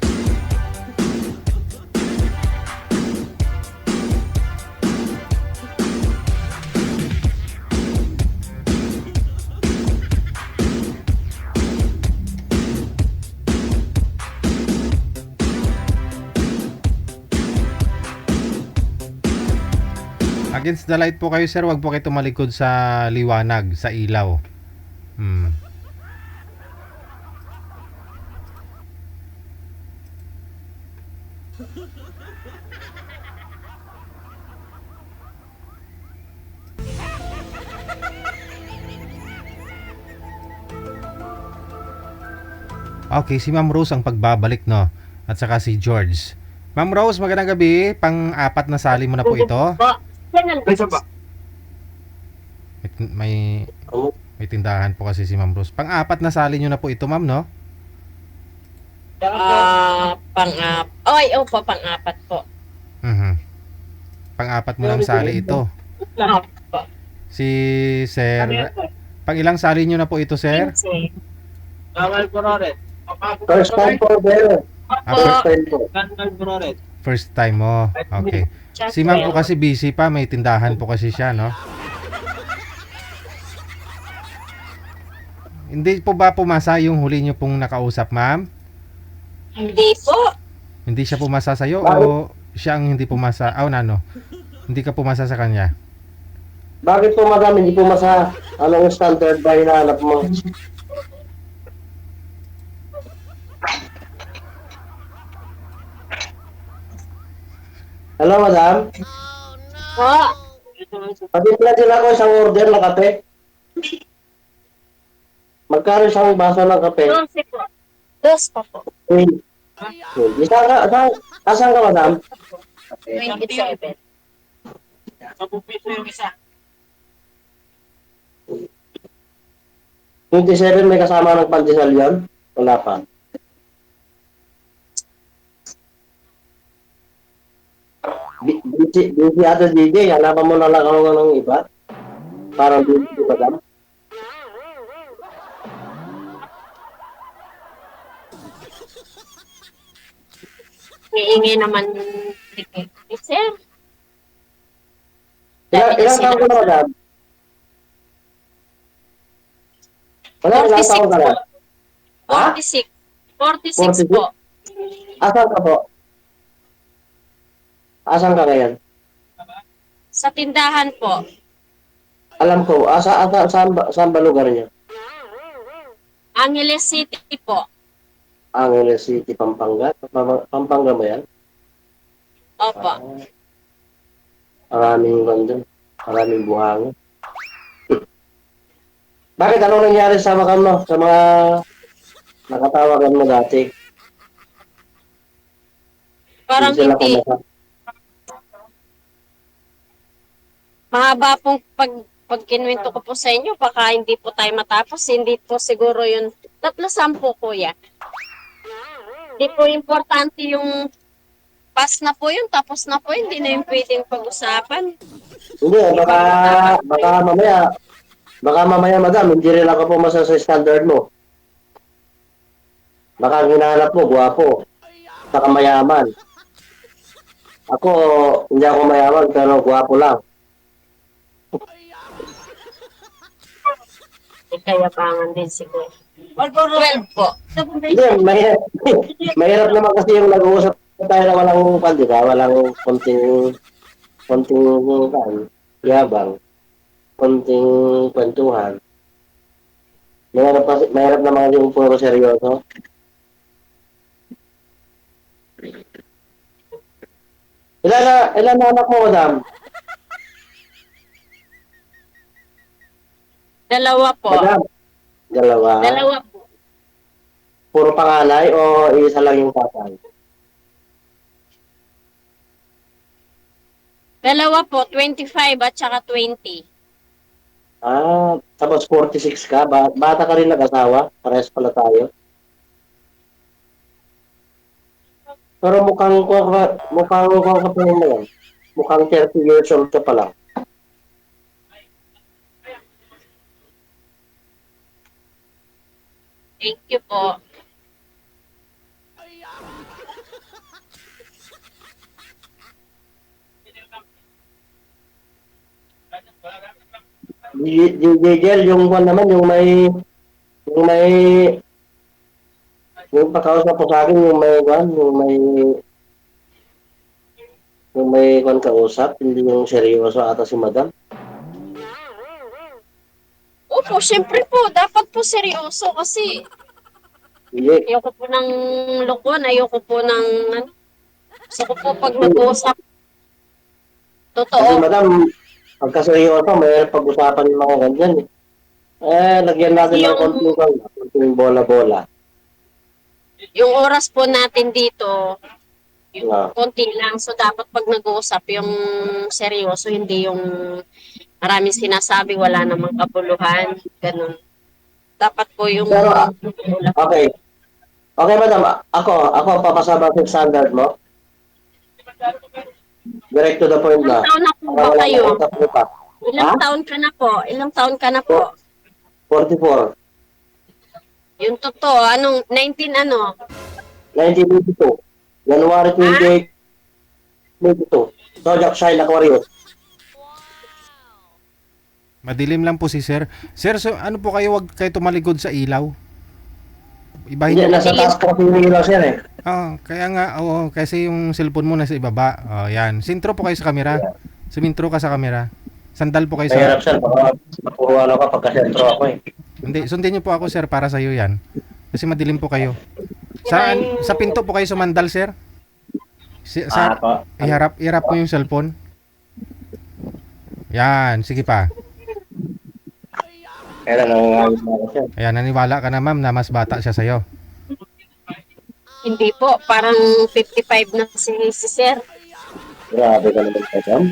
Against the light po kayo, sir. Wag po kayo tumalikod sa liwanag, sa ilaw. Okay, si Ma'am Rose ang pagbabalik, no? At saka si George. Ma'am Rose, magandang gabi. Pang-apat na sali mo na po ito. May tindahan po kasi si Ma'am Rose. Pang-apat na sali nyo na po ito, ma'am, no? Pang-apat po. Pang-apat mo lang sali ito. Si Sir, pang-ilang sali nyo na po ito, sir? First time po, Bero. First time mo. Okay. Si ma'am po kasi busy pa, may tindahan po kasi siya, no? Hindi po ba pumasa yung huli nyo pong nakausap, ma'am? Hindi po. Hindi siya pumasa sa'yo o siya ang hindi pumasa? Hindi ka pumasa sa kanya? Bakit po madam, hindi po masa? Anong standard ba hinahanap mo? Hello, madam? Patimpla din ako isang order na kape. Magkano isang baso ng kape? 12 po. 2 pa po. Asan ka, madam? 27. Sa piso yung isa. 27 may kasama ng pandesal yan? Wala pa. Busy ato DJ, hanapan mo na lang ako ng iba. Parang busy, madam. Iingi naman ni Sir. Ilang taon ka na, madam? Wala, ilang taon ka na? 46. 46 po. Asan ka po? Asan ka ngayon? Sa tindahan po. Alam ko, saan ba lugar niyo? Angeles City po. Angeles City, Pampanga? Pampanga ba yan? Opo. Maraming bandun. Maraming buhangin. Bakit? Anong nangyari sa makan mo? Sa mga nakatawagan mo dati? Parang sila hindi. kumasa. Mahaba pong pag kinuwento ko po sa inyo, baka hindi po tayo matapos. Hindi po siguro yun. 3-10, kuya. Hindi po importante yung pass na po yun, tapos na po, hindi na yung pwedeng pag-usapan. Hindi, baka mamaya, madam, hindi rin ako pumasa sa standard mo. Baka ang hinahanap mo, guwapo, saka mayaman. Ako, hindi ako mayaman, pero guwapo lang. Kayapangan din siguro. 12 po. Hindi, mahirap naman kasi yung nag-uusap tayo na walang di ba? Walang konting yabang, konting kwentuhan. Mahirap naman yung puro seryoso. Ilan na anak mo, madam? 2 po. Madam, dalawa. 2 po. Puro panganay o isa lang yung tatay? 2 po, 25 at saka 20. Tapos 46 ka? Bata ka rin nag-asawa? Parehas pala tayo. Pero mukhang ka pa naman. Mukhang 30 years old ka pa lang. Thank you po. Digel, yung one naman, yung pakausap po sa akin, yung may kwan kausap, hindi yung seryoso ata si madam. Opo, syempre po, dapat po seryoso kasi ayoko po ng lukon, ayoko po ng gusto ko po pag mag-uusap. Totoo. Kasi madam, pagka seryoso, may pag-usapan yung mga ganyan. Lagyan natin ng konting bola-bola. Yung oras po natin dito, yung konti lang. So, dapat pag nag-uusap, yung seryoso, hindi yung maraming sinasabi, wala namang kabuluhan. Ganun. Dapat po yung... Pero, okay. Okay, madam. Ako, papasama sa standard mo. Direct to the point na. Ilang taon na po ba kayo? Ilang taon ka na po? Ilang taon ka na po? 44. Yung totoo, 19 ano? 1982. January 28, 22. Zodiac sign Aquarius. Madilim lang po si Sir. Sir, so ano po kayo, wag kayo tumalikod sa ilaw? Ibahin Hindi, nasa taas ko yung ilaw sir eh. Kaya nga, kasi yung cellphone mo nasa ibaba. Yan. Sintro po kayo sa camera. Sumintro ka sa camera. Sandal po kayo sa... Mahirap sir, baka mapuro ka pagka-sentro ako eh. Hindi, sundin niyo po ako sir para sa iyo yan. Kasi madilim po kayo. Sa pinto po kayo sumandal sir. Iharap po yung cellphone. Yan, sige pa. Ayan, naniwala ka na ma'am na mas bata siya sa'yo. Hindi po, parang 55 na si Sir. Grabe ka naman ka dyan.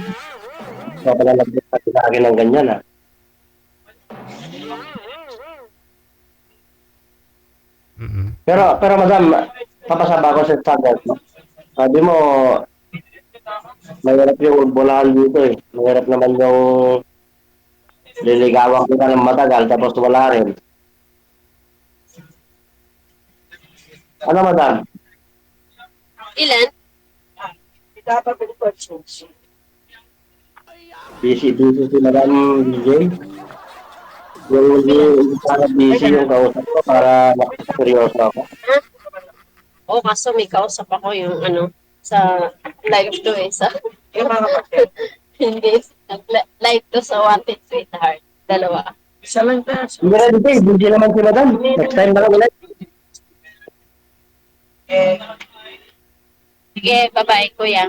Papalalagyan ka lagi ng ganyan ha. Pero madam, papasaba ko sa standard. Sabi mo, mahirap yung bolahan dito eh. Mahirap naman yung liligawan kita ng matagal tapos wala rin. Ano, madam? Ilan? Busy si madam DJ. Yung hindi para busy yung kausap ko para seryoso ako. Oo, kaso may kausap ako yung ano, sa live to eh, sa hindi, live to sa Wanted Sweetheart. Dalawa. Isa lang ta. Hindi rin, busy naman si madam. Next time na lang ulit. Sige, bye-bye, kuya.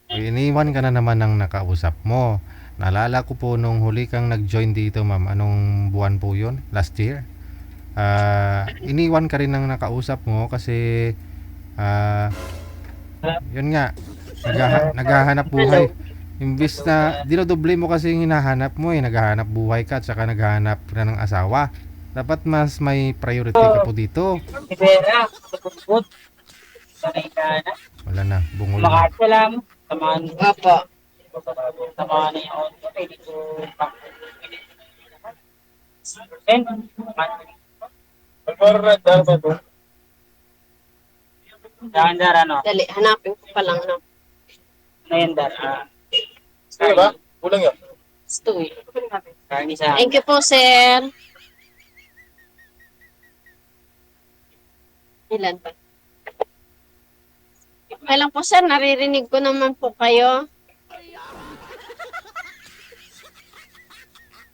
Iniwan ka na naman ng nakausap mo. Naalala ko po nung huli kang nag-join dito, ma'am. Anong buwan po yun? Last year? Iniwan ka rin ng nakausap mo kasi yun nga, naghahanap buhay. Imbis na dinodoble mo kasi yung hinahanap mo naghahanap buhay ka at saka naghahanap ka ng asawa. Dapat mas may priority ka po dito. Wala na, bungol na. Salam. Tamaan. Opo. Tamaan na yung auto. Pwede ko Dar ano? Dali, hanapin ko pa lang, no? Nayandar. Ano ba? Kulang yun. Stoy. Karnisa. Thank you po, sir. Ilan pa? Okay lang po, sir. Naririnig ko naman po kayo.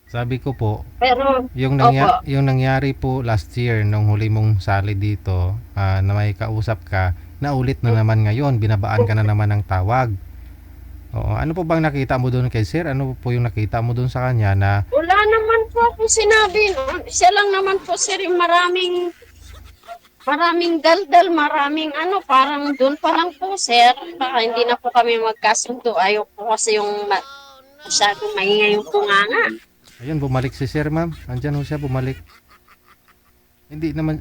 Sabi ko po, Pero, yung nangyari po last year nung huli mong sali dito, na may kausap ka, naulit na naman ngayon, binabaan ka na naman ng tawag. Oo, ano po bang nakita mo doon kay sir? Ano po yung nakita mo doon sa kanya na wala naman po akong sinabi, no? Siya lang naman po, sir, yung maraming daldal, maraming ano, parang doon pa lang po, sir. Baka hindi na po kami magkasundo. Ayaw po kasi yung masyadong maingay yung tunganga. ayun, bumalik si sir, ma'am. Andyan ho siya, bumalik. Hindi naman,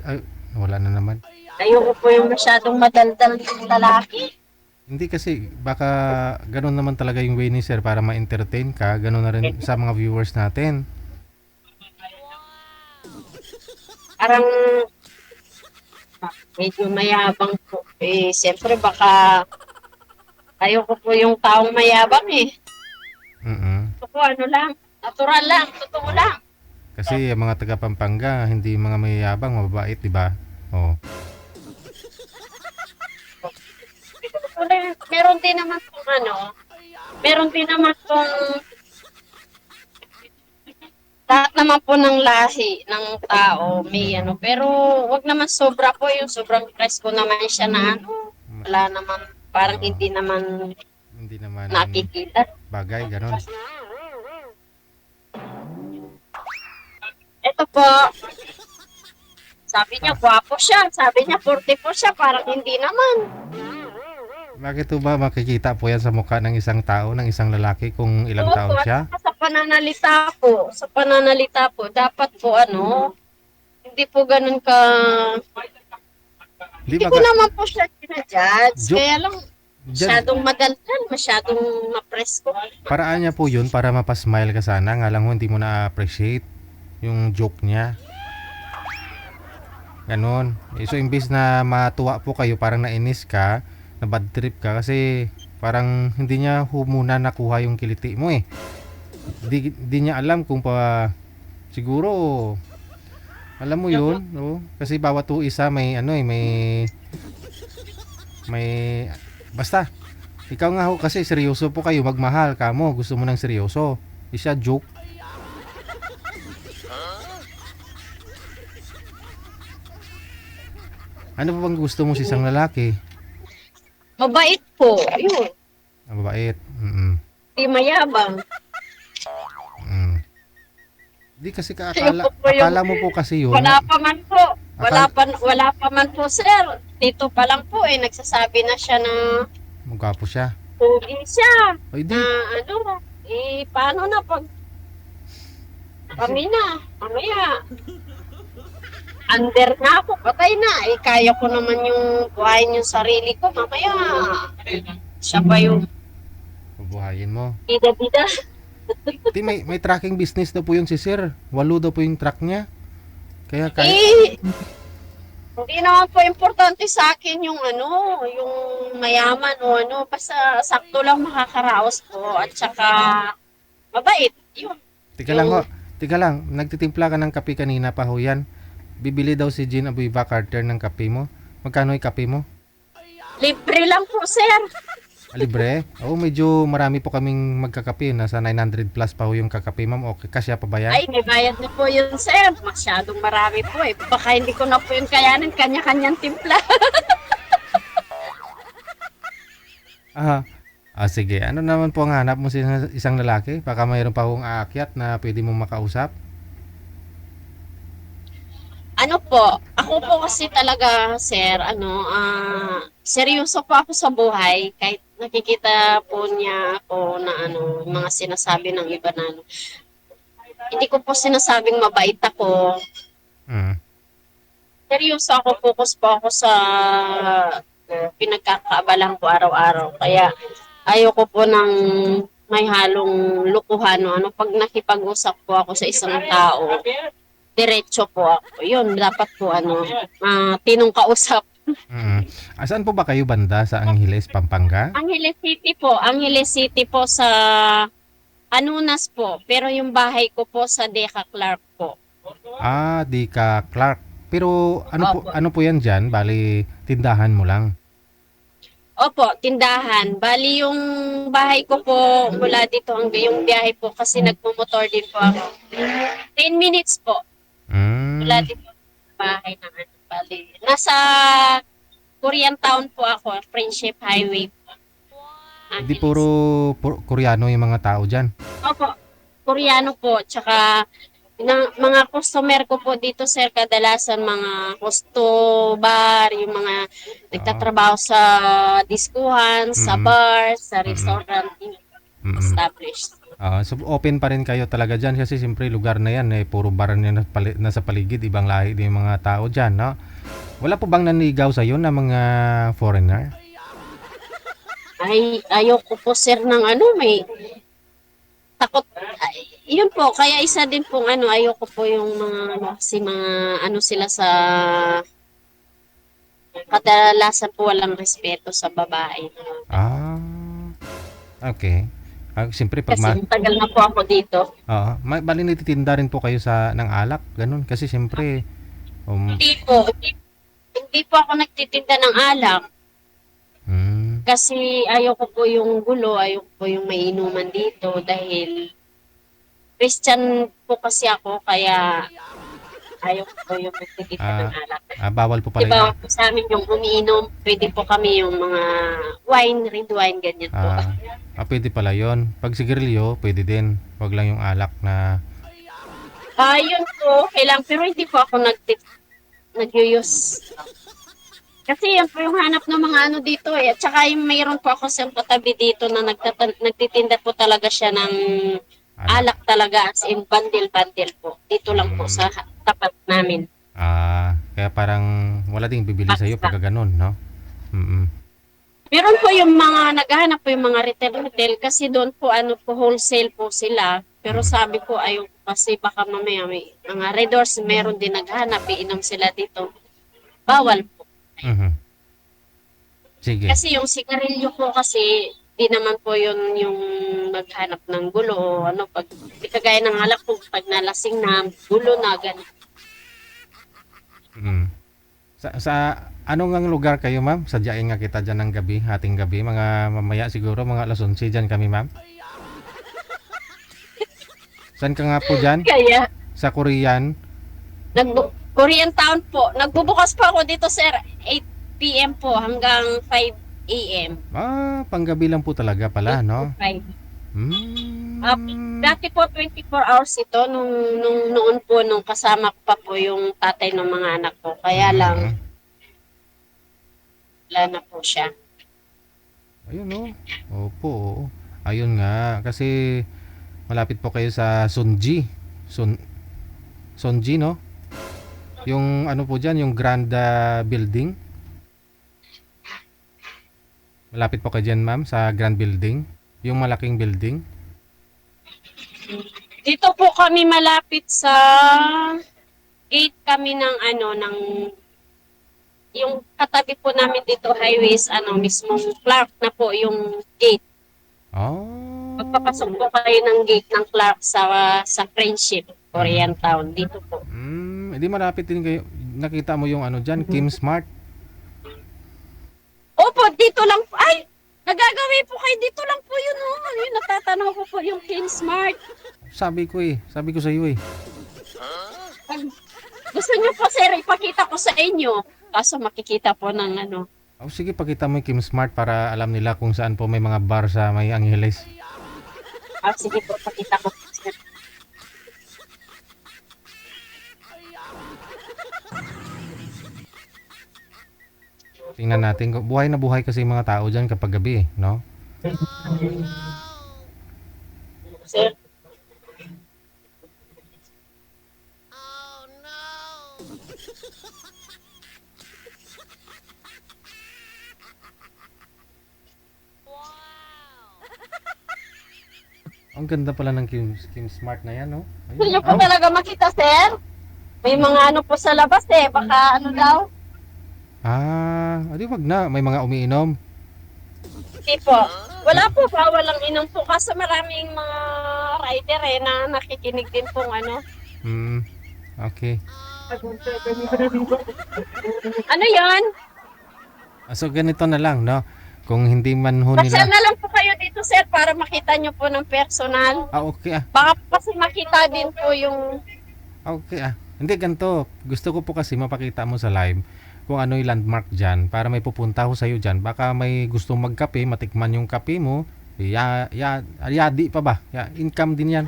wala na naman. Ayoko po yung masyadong madaldal yung lalaki. Hindi kasi, baka ganun naman talaga yung way ni sir para ma-entertain ka. Ganun na rin sa mga viewers natin. Parang medyo mayabang po. Siyempre baka ayoko po yung taong mayabang eh. Ito po, ano lang, natural lang, totoo lang. Kasi ang mga taga Pampanga, hindi mga mayayabang, mababait, di ba? Oh. Meron din naman pong meron din naman pong lahat naman po ng lahi ng tao may pero wag naman sobra po, yung sobrang presko naman siya na wala naman, parang hindi naman nakikita. Bagay, ganon. Ito po, sabi niya gwapo siya, sabi niya 40 po siya, parang hindi naman. Bakit ba makikita po yan sa mukha ng isang tao, ng isang lalaki kung ilang taon siya? Sa pananalita po, dapat po hindi po ganun ka, hindi ko naman po siya sinajudge, kaya lang masyadong madaldal, masyadong mapresko. Paraan niya po yun para mapasmile ka sana, nga lang hindi mo na-appreciate yung joke niya. Ganon. So imbis na matuwa po kayo, parang nainis ka, na bad trip ka kasi parang hindi niya muna nakuha yung kiliti mo eh. Di niya alam kung siguro alam mo yun, no? Kasi bawat isa may basta ikaw nga ho kasi seryoso po kayo magmahal ka mo, gusto mo ng seryoso. Isa joke. Ano pa bang gusto mo sa isang lalaki? Mabait po, yun. Mabait. Di mayabang. Di kasi akala mo po kasi yun. Wala pa man po, sir. Dito pa lang po nagsasabi na siya na magwapo siya. Pugi siya. Ay, di. Paano na pag kami na, mamaya. Under na ako, patay na. Kaya ko naman yung buhayin yung sarili ko. Mamaya, siya pa yung bubuhayin mo. Bida-bida. May tracking business daw po yung si sir. 8 daw po yung track niya. Kaya kaya... Hindi naman po importante sa akin yung yung mayaman o basta sakto lang makakaraos po at saka mabait. Yun. Tika lang, nagtitimpla ka ng kape kanina pa ho yan. Bibili daw si Jean Abuiva Carter ng kape mo. Magkano yung kape mo? Libre lang po, sir. Libre? Oo, medyo marami po kaming magkakape. Nasa 900 plus pa ho yung kakape, ma'am. Okay, kasya pa ba yan? Ay, may bayad na po yun, sir. Masyadong marami po eh. Baka hindi ko na po yun kayanin. Kanya-kanyang timpla. Aha. Sige. Ano naman po ang hanap mo sa isang lalaki? Baka mayroon pa akong aakyat na pwede mong makausap? Ano po, ako po kasi talaga, sir, seryoso po ako sa buhay. Kahit nakikita po niya ako na mga sinasabi ng iba na hindi ko po sinasabing mabait ako. Seryoso ako, focus po ako sa pinagkakaabalan ko araw-araw. Kaya ayoko po ng may halong lukuhan. Pag nakipag-usap po ako sa isang tao, diretso po ako. Yun, dapat po tinong kausap. Saan po ba kayo banda? Sa Angeles, Pampanga? Angeles City po sa Anunas po. Pero yung bahay ko po sa Deca Clark po. Deca Clark. Pero ano po yan dyan? Bali, tindahan mo lang? Opo, tindahan. Bali yung bahay ko po mula dito hanggang yung biyahe po kasi nagmumotor din po ako. 10 minutes po. Mula dito sa bahay na bali. Nasa Korean Town po ako, Friendship Highway po. Hindi puro Koreano yung mga tao dyan? Opo, Koreano po. Tsaka mga customer ko po dito, sir, kadalasan mga hosto bar, yung mga nagtatrabaho sa diskuhan, sa bar, sa restaurant, established. So open pa rin kayo talaga dyan kasi siyempre lugar na yan puro bar na nasa paligid, ibang lahi din yung mga tao dyan, no? Wala po bang nanligaw sa'yo na mga foreigner? Ay, ayoko po, sir, ng may takot. Yun po, kaya isa din pong ayoko po yung mga sila sa kadalasan po walang respeto sa babae. Okay. Siyempre pag kasi tagal na po ako dito. Bali nititinda rin po kayo ng alak, ganun. Kasi siyempre hindi po ako nagtitinda ng alak. Kasi ayoko po yung gulo, ayoko po yung may inuman dito dahil Christian po kasi ako, kaya ayoko po yung nagtitinda ng alak. Bawal po pala diba, po sa amin yung umiinom, pwede po kami yung mga wine, red wine, ganyan po. Pwede pala yun. Pag sigarilyo, pwede din. Wag lang yung alak na... Yun po, kailang, pero hindi po ako nag-use. Kasi yan po yung hanap ng mga dito At saka yung mayroon po ako sa katabi dito na nagtitinda po talaga siya ng alak talaga. As in, bundle-bundle po. Dito lang po sa tapat namin. Kaya parang wala ding bibili sa'yo pag ganun, no? Meron po yung mga naghahanap po yung mga retail kasi doon po wholesale po sila. Pero sabi ko ayun kasi baka mamaya may mga red doors meron din naghahanap, iinom sila dito. Bawal po. Sige. Kasi yung sigarilyo po kasi di naman po yun yung maghanap ng gulo o pag di kagaya ng alak po pag nalasing na gulo na ganun. Sa anong lugar kayo, ma'am? Sadyain nga kita dyan ng gabi, hating gabi. Mga mamaya siguro, mga alas 11 dyan kami, ma'am. Saan ka nga po dyan? Kaya? Sa Korean? Korean Town po. Nagbubukas po ako dito, sir. 8 p.m. po hanggang 5 a.m. Panggabi lang po talaga pala, no? 5. Dati po 24 hours ito noon po nung kasama ko pa po yung tatay ng mga anak ko. Kaya lang wala na po siya. Ayun, no? Opo. Ayun nga kasi malapit po kayo sa Sunji. Sunji, no? Yung po diyan, yung Grand Building. Malapit po kayo diyan, ma'am, sa Grand Building. Yung malaking building. Dito po kami malapit sa gate kami ng yung katabi po namin dito highways, mismong Clark na po yung gate. Oh. Magpapasok po kayo ng gate ng Clark sa Friendship, Koreantown, dito po. Hindi malapit din kayo. Nakita mo yung dyan, Kim Smart? Opo, dito lang po. Ay, nagagawin po kayo, dito lang po yun. Yung natatanaw ko po yung Kim Smart. Sabi ko sa iyo eh. Gusto niyo po, sir, ipakita ko sa inyo. Kaso makikita po ng Sige, pakita mo yung Kim Smart para alam nila kung saan po may mga bar sa may Angeles. Sige po, pakita ko, sir. Tingnan natin. Buhay na buhay kasi yung mga tao dyan kapag gabi, no? Sir. Ang ganda pala ng Kim Smart na yan, no? Gusto niyo po talaga makita, sir? May mga po sa labas eh. Baka daw? Di wag na. May mga umiinom. Hindi po. Wala po. Bawal lang inom po. Kaso maraming mga rider na nakikinig din pong Okay. Ano yan? So ganito na lang, no? Kung hindi man ho nila... Pasya na lang po kayo dito, sir, para makita nyo po ng personal. Okay Baka kasi makita din po yung... Okay Hindi, ganito. Gusto ko po kasi mapakita mo sa live kung ano yung landmark dyan para may pupunta ho sa'yo dyan. Baka may gustong magkape, matikman yung kape mo. Yadi pa ba? Income din yan.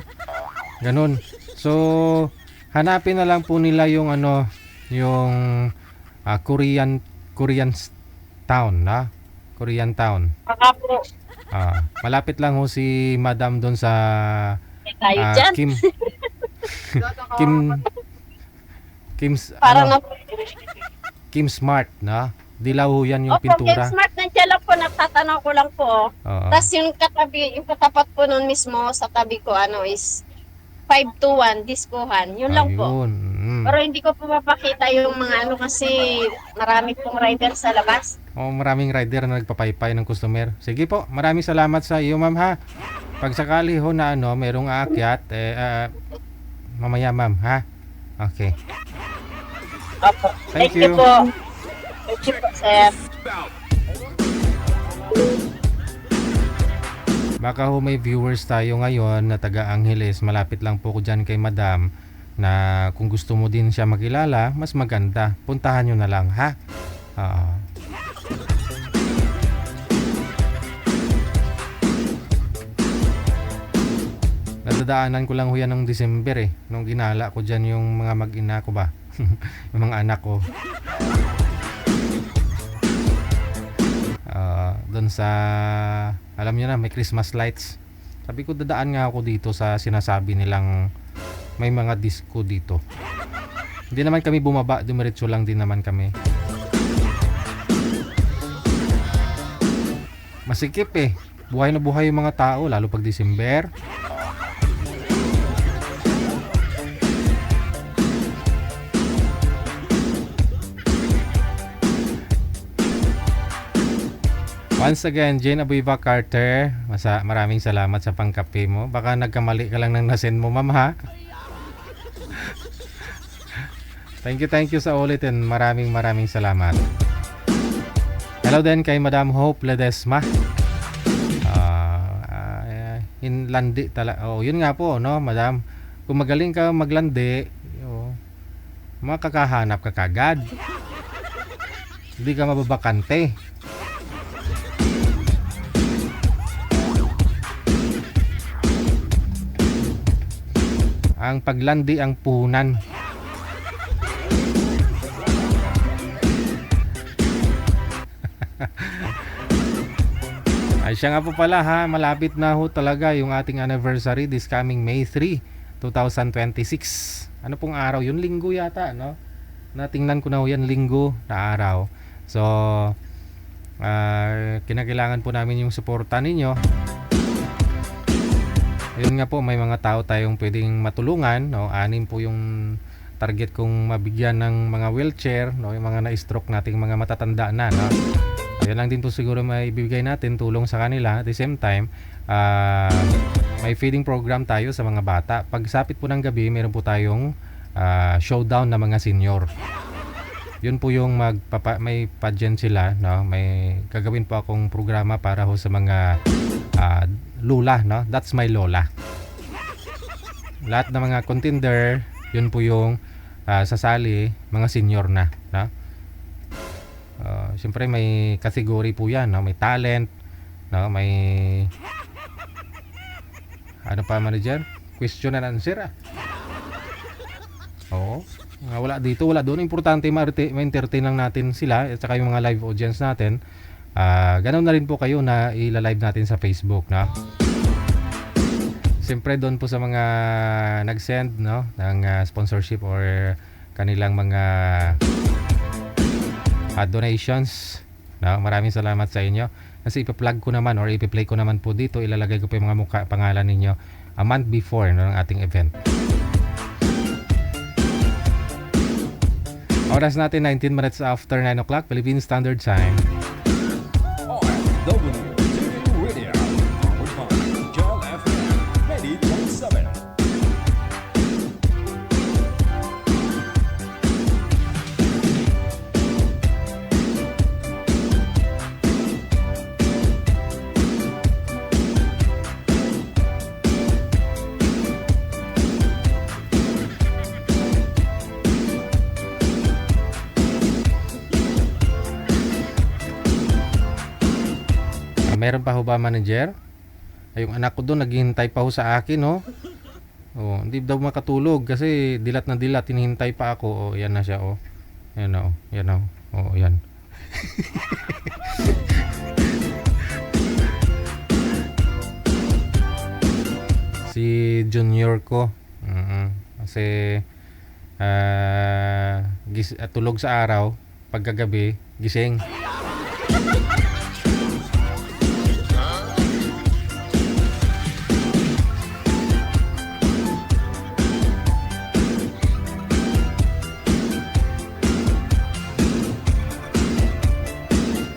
Ganun. So, hanapin na lang po nila yung yung Korean town, na? Korean town. Baka po. Malapit lang ho si Madam doon sa Kim Smart, na? Dilaw ho yan yung pintura. Kim Smart, nandiyan lang po, nagtatanaw ko lang po. Tapos yung katapat po nun mismo sa tabi ko, is 521, diskuhan. Yun lang po. Pero hindi ko po mapakita yung mga kasi marami pong rider sa labas. Maraming rider na nagpapaypay ng customer. Sige po, maraming salamat sa iyo, ma'am, ha. Pag sakali ho na merong aakyat, mamaya, ma'am, ha. Okay. Opo. Thank you po. Thank you po, sir. Baka ho may viewers tayo ngayon na taga Angeles. Malapit lang po ko dyan kay Madam, na kung gusto mo din siya makilala, mas maganda. Puntahan nyo na lang, ha? Nadadaanan ko lang ho yan ng December nung ginala ko dyan yung mga mag-ina ko ba? Yung mga anak ko. Doon sa, alam nyo na, may Christmas lights. Sabi ko, dadaan nga ako dito sa sinasabi nilang may mga disco dito. Hindi naman kami bumaba, dumiretso lang din naman kami. Masikip buhay na buhay yung mga tao, lalo pag December. Once again, Jane Abuiva Carter, maraming salamat sa pangkape mo. Baka nagkamali ka lang ng nasend mo, ma'am, ha? Thank you sa ulitin. Maraming salamat. Hello din kay Madam Hope Ledesma. Hinlandi talaga. Yun nga po, no, Madam. Kung magaling ka maglandi, makakahanap ka kagad. Hindi ka mababakante. Ang paglandi ang puhunan. Ay siya nga po pala, ha, malapit na ho talaga yung ating anniversary this coming May 3, 2026. Ano pong araw? Yun, linggo yata, no? Natingnan ko na ho yan, linggo na araw. So, kinakailangan po namin yung suporta ninyo. Yun nga po, may mga tao tayong pwedeng matulungan, no? 6 po yung target kong mabigyan ng mga wheelchair, no, yung mga na-stroke nating mga matatanda na, no. Ayun lang din po siguro may ibibigay natin, tulong sa kanila. At the same time, may feeding program tayo sa mga bata. Pagsapit po ng gabi, meron po tayong showdown na mga senior. Yun po yung may pageant sila, no? May gagawin po akong programa para ho sa mga lula, no? That's my lola. Lahat ng mga contender, yun po yung sasali, mga senior na, no? Siyempre may category po yan, no? May talent, no? May ano pa, manager? Question and answer, Oo. Wala dito, wala doon. Importante ma-entertain lang natin sila at saka yung mga live audience natin. Ganun na rin po kayo na ila-live natin sa Facebook, no? Siyempre doon po sa mga nag-send, no, ng sponsorship or kanilang mga donations, no? Maraming salamat sa inyo. Kasi ipa-plug ko naman or ipi-play ko naman po dito, ilalagay ko po yung mga pangalan ninyo a month before, no, ng ating event. Oras natin 19 minutes after 9 o'clock Philippine Standard Time. OFW Radio, powered by Jal FM 90.7. Meron pa ho ba, manager? Yung anak ko doon naghihintay pa ho sa akin, no? Oh, hindi daw makatulog kasi dilat na dilat, hinihintay pa ako. Oh, yan na siya, oh. Yan na, oh. Yan na, oh. Oh, yan. Si junior ko. Kasi tulog sa araw, pagkagabi gising.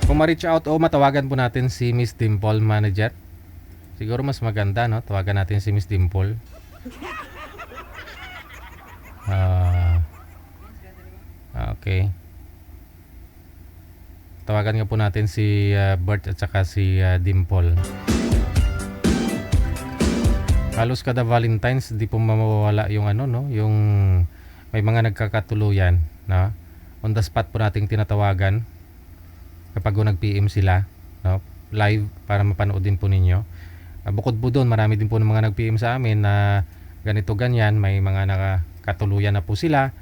Kung ma-reach out o matawagan po natin si Miss Dimple, manager. Siguro mas maganda, no? Tawagan natin si Miss Dimple. Okay. Tawagan nga po natin si Bert at saka si Dimple. Halos kada Valentine's di po mawawala yung ano, no? Yung may mga nagkakatuluyan, no? On the spot po nating tinatawagan kapag nag-PM sila, no? Live para mapanood din po ninyo. Bukod po doon, marami din po ng mga nag-PM sa amin na ganito ganyan, may mga nakatuluyan na po sila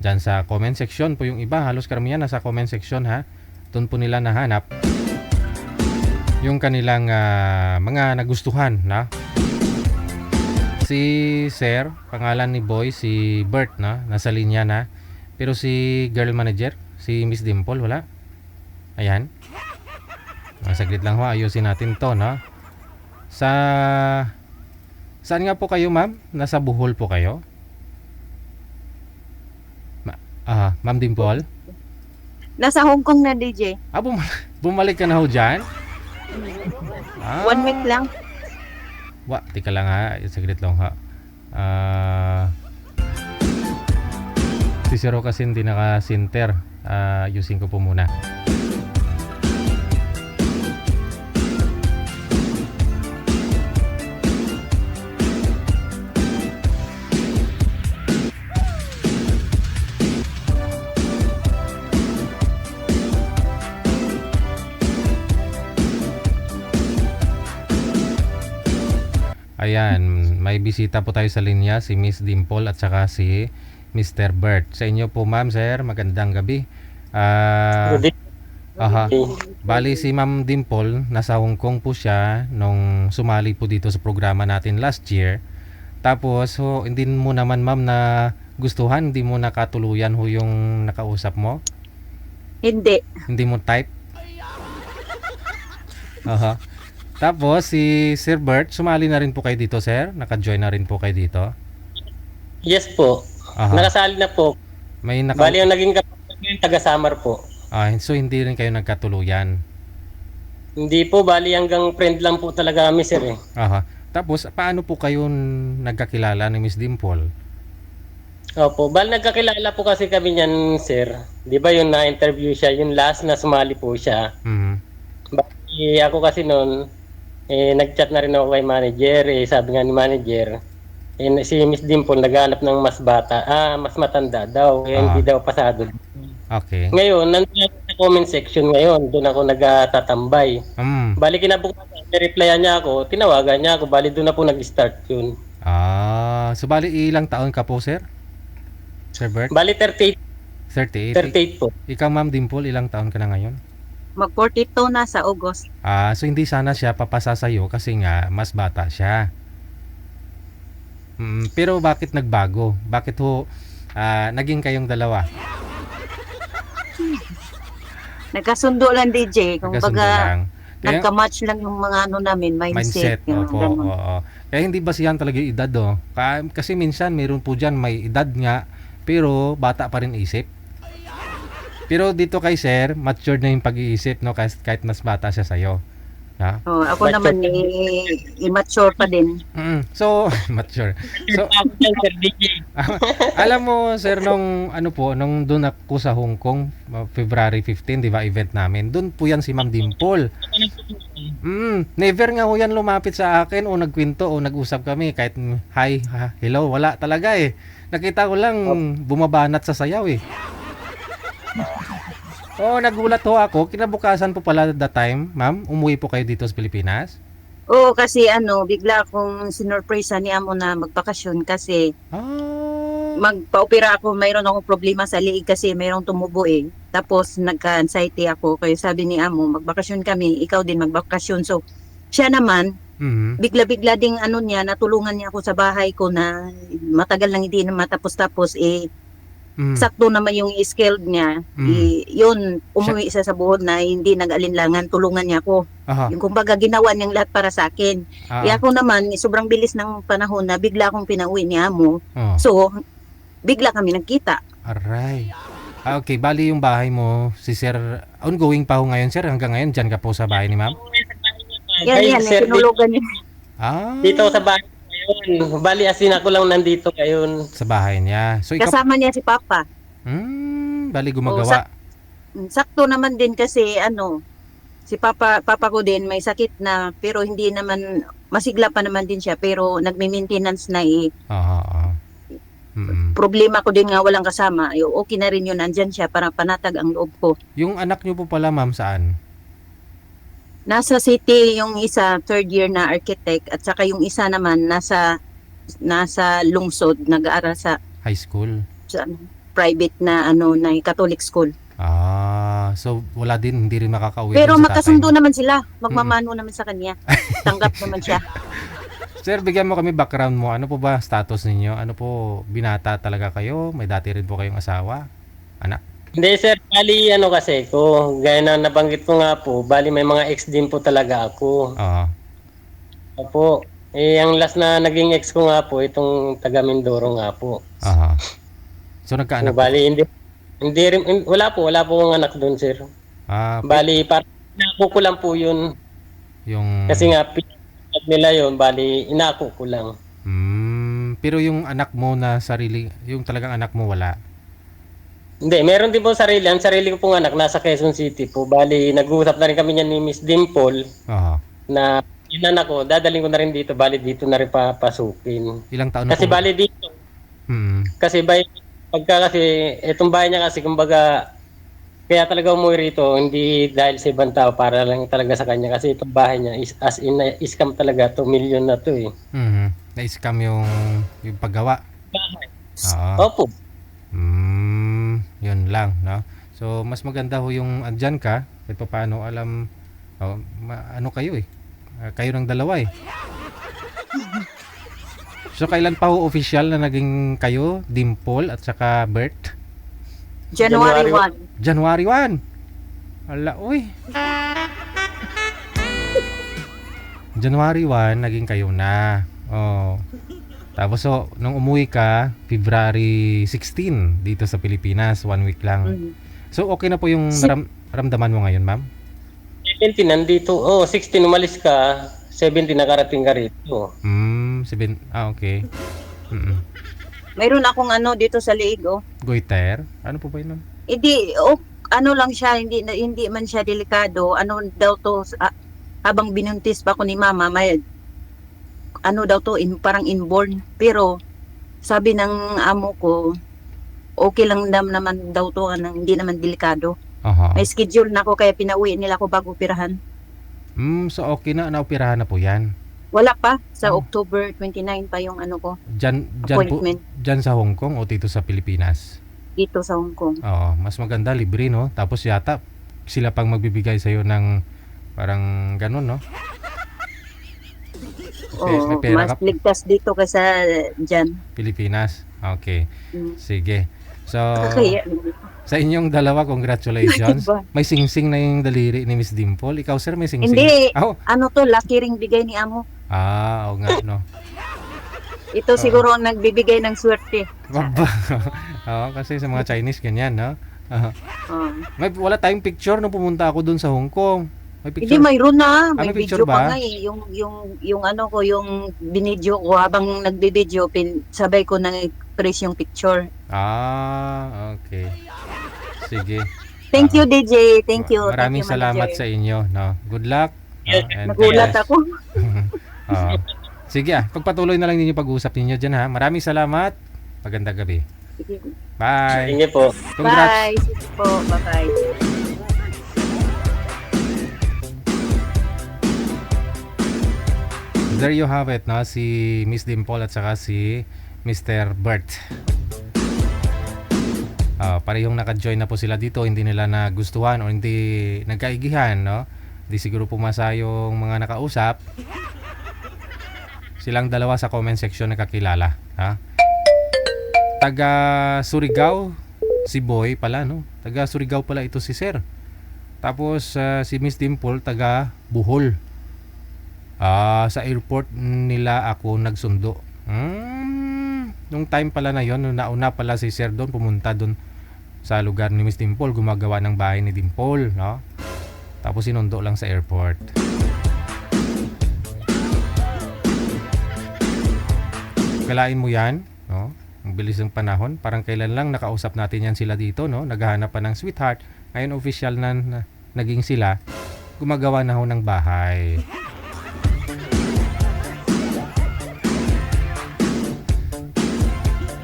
dyan sa comment section po. Yung iba, halos karamihan nasa comment section, ha. Doon po nila nahanap yung kanilang mga nagustuhan, na. Si Sir, pangalan ni Boy, si Bert, na, nasa linya na. Pero si girl manager, si Miss Dimple, wala. Ayan. Saglit lang ho, ayusin natin to, no? Saan nga po kayo, ma'am? Nasa Bohol po kayo? Ma'am Dimple? Nasa Hong Kong na, DJ. Bumalik ka na ho dyan? 1 week lang. Tika lang ha, saglit lang ha. Si Zero kasi hindi naka-center. Ayusin ko po muna. Ayan, may bisita po tayo sa linya, si Miss Dimple at saka si Mr. Bert. Sa inyo po, ma'am, sir, magandang gabi. Bali si Ma'am Dimple, nasa Hong Kong po siya nung sumali po dito sa programa natin last year. Tapos, hindi mo naman, ma'am, na gustuhan, hindi mo nakatuluyan ho yung nakausap mo? Hindi. Hindi mo type? Tapos si Sir Bert, sumali na rin po kayo dito, sir? Naka-join na rin po kayo dito? Yes po. Aha. Nakasali na po. Bali ang naging kapatid ko yung taga-Samar po. So hindi rin kayo nagkatuluyan? Hindi po, bali hanggang friend lang po talaga kami, sir eh. Aha. Tapos paano po kayo nagkakilala ni Miss Dimple? Opo, bali nagkakilala po kasi kami niyan, sir. Di ba yung na-interview siya, yung last na sumali po siya. Bali ako kasi noon, nag-chat na rin ako kay manager, sabi nga ni manager, si Miss Dimple naghanap ng mas mas matanda daw, hindi daw pasado. Okay. Ngayon, nandun sa comment section ngayon, doon ako nagtatambay. Bali kinabukasan, replyan niya ako, tinawagan niya ako, bali doon na po nag-start yun. So bali ilang taon ka po, sir? Sir Bert? Bali 38. 38? 38 po. Ikaw, Ma'am Dimple, ilang taon ka na ngayon? Mag-42 na sa August. So hindi sana siya papasa sa'yo kasi nga mas bata siya. Pero bakit nagbago? Bakit ho naging kayong dalawa? Nagkasundo lang, DJ. Kung Nagkasundo baga, lang. nagka-match lang yung mga namin, mindset. Opo, oo. Kaya hindi basihan talaga yung edad, kasi minsan meron po dyan may edad nga, pero bata pa rin isip. Pero dito kay sir, matured na yung pag-iisip, no? Kahit mas bata siya sa'yo. Ako naman immature pa din. So, mature. So, alam mo, sir, nung doon ako sa Hong Kong, February 15, di ba, event namin, doon po yan si Ma'am Dimple. Never nga ho yan lumapit sa akin o nagkwento o nag-usap kami kahit hi, hello, wala talaga eh. Nakita ko lang bumabanat sa sayaw eh. Nagulat ho ako. Kinabukasan po pala that time, ma'am, umuwi po kayo dito sa Pilipinas? Oo, kasi bigla akong sinurpresa ni Amo na magbakasyon kasi magpa-opera ako, mayroon akong problema sa liig kasi mayroong tumubo eh. Tapos nagka-anxiety ako, kaya sabi ni Amo, magbakasyon kami, ikaw din magbakasyon. So, siya naman, bigla-bigla ding niya, natulungan niya ako sa bahay ko na matagal lang hindi na matapos-tapos sakto naman yung skilled niya. Yun, umuwi sa buhod na hindi nag-alinlangan, tulungan niya ako. Yung kumbaga ginawa niyang lahat para sa akin. Ako naman, sobrang bilis ng panahon na bigla akong pinauwi ni Amo. So, bigla kami nagkita. Aray. Okay, bali yung bahay mo, si Sir, ongoing pa ho ngayon, Sir? Hanggang ngayon, dyan ka po sa bahay ni Ma'am? Yan, tinulugan niya. Dito sa bahay ngayon. Bali, asin ako lang nandito ngayon. Sa bahay niya. So, kasama niya si Papa. Bali gumagawa. Sakto naman din kasi si Papa ko din may sakit na pero hindi naman masigla pa naman din siya pero nagme-maintenance na problema ko din nga walang kasama. Okay na rin yun, nandyan siya para panatag ang loob ko. Yung anak niyo po pala, ma'am, saan? Nasa city yung isa, third year na architect at saka yung isa naman nasa lungsod, nag-aaral sa high school. Sa private na na Catholic school. So wala din, hindi rin makakauwi. Pero magkasundo naman sila, magmamano naman sa kanya. Tanggap naman siya. Sir, bigyan mo kami background mo. Ano po ba status ninyo? Ano po, binata talaga kayo? May dati rin po kayong asawa? Anak? Hindi, sir, bali kasi ko, gaya na nabanggit ko nga po, bali may mga ex din po talaga ako. Opo. Ang last na naging ex ko nga po, itong taga Mindoro nga po. So nagkaanak bali, hindi rin, wala po akong anak doon, sir. Bali, parang inako ko lang po yun. Kasi nga, pinag nila yun, bali, inako ko lang. Pero yung anak mo na sarili, yung talagang anak mo wala? Hindi, meron din po sarili. Ang sarili ko pong anak nasa Quezon City po. Bali, nag-uusap na rin kami niyan ni Miss Dimple na yung anak ko, dadaling ko na rin dito. Bali, dito na rin papasukin. Ilang taon na kasi po? Bali dito. Kasi itong bahay niya kasi, kumbaga, kaya talaga umuwi rito, hindi dahil sa ibang tao, para lang talaga sa kanya. Kasi itong bahay niya, as in, scam talaga, 2 million na to eh. Na-scam yung paggawa? Opo. Yun lang, no? So, mas maganda ho yung andyan ka, kahit pa paano alam, ano kayo eh. Kayo ng dalawa eh. So, kailan pa ho official na naging kayo, Dimple at saka Bert? January 1. January 1? Ala, uy. January 1, naging kayo na. Tapos so, nung umuwi ka, February 16 dito sa Pilipinas, 1 week lang. So okay na po yung ramdaman mo ngayon, ma'am? 17 nandito. 16 umalis ka, 17 nakarating ka rito. Okay. Mayroon akong dito sa liig, Goiter? Ano po ba yun, ma'am? Hindi, lang siya, hindi man siya delikado. Ano daw to, habang binuntis pa ko ni mama, may parang inborn. Pero sabi ng amo ko, okay lang naman daw to, hindi naman delikado. May schedule na ako, kaya pinauwi nila ako bago operahan. So okay na, naoperahan na po yan. Wala pa, sa October 29 pa yung ko. Appointment. Dyan sa Hong Kong o dito sa Pilipinas? Dito sa Hong Kong. Mas maganda, libre, no? Tapos yata, sila pang magbibigay sa'yo ng parang ganun, no? Mas ligtas dito kaysa dyan. Pilipinas. Okay. Sige. So, sa inyong dalawa, congratulations. May sing-sing na yung daliri ni Miss Dimple. Ikaw, sir, may sing-sing? Hindi. Lucky ring bigay ni amo. Oo nga, no? Ito siguro ang nagbibigay ng swerte. Kasi sa mga Chinese, ganyan, no? Wala tayong picture nung pumunta ako dun sa Hong Kong. May picture? Hindi, mayroon na. May video pa nga eh. Yung binidyo ko habang nagbibidyo, sabay ko nang press yung picture. Okay. Sige. Thank you, DJ. Thank you. Maraming salamat sa inyo. No? Good luck. Nagulat ako. Sige pagpatuloy na lang ninyo pag-uusap ninyo dyan ha. Maraming salamat. Magandang gabi. Bye. Sige po. Bye. Sige po. Bye-bye. There you have it, no? Si Miss Dimple at saka si Mr. Bert. Parehong naka-join na po sila dito. Hindi nila nagustuhan o hindi nagkaigihan, no? Hindi siguro pumasa yung mga nakausap. Silang dalawa sa comment section nakakilala, ha? Taga Surigao si Boy pala, no? Taga Surigao pala ito si Sir. Tapos si Miss Dimple taga Bohol. Sa airport nila ako nagsundo. Nung time pala na yon, nauna pala si Sir doon, pumunta doon sa lugar ni Miss Dimple, gumagawa ng bahay ni Dimple, no? Tapos sinundo lang sa airport. Kalain mo yan, no? Ang bilis ng panahon. Parang kailan lang nakausap natin yan sila dito, no? Naghahanap pa ng sweetheart. Ngayon official na naging sila. Gumagawa na ho ng bahay.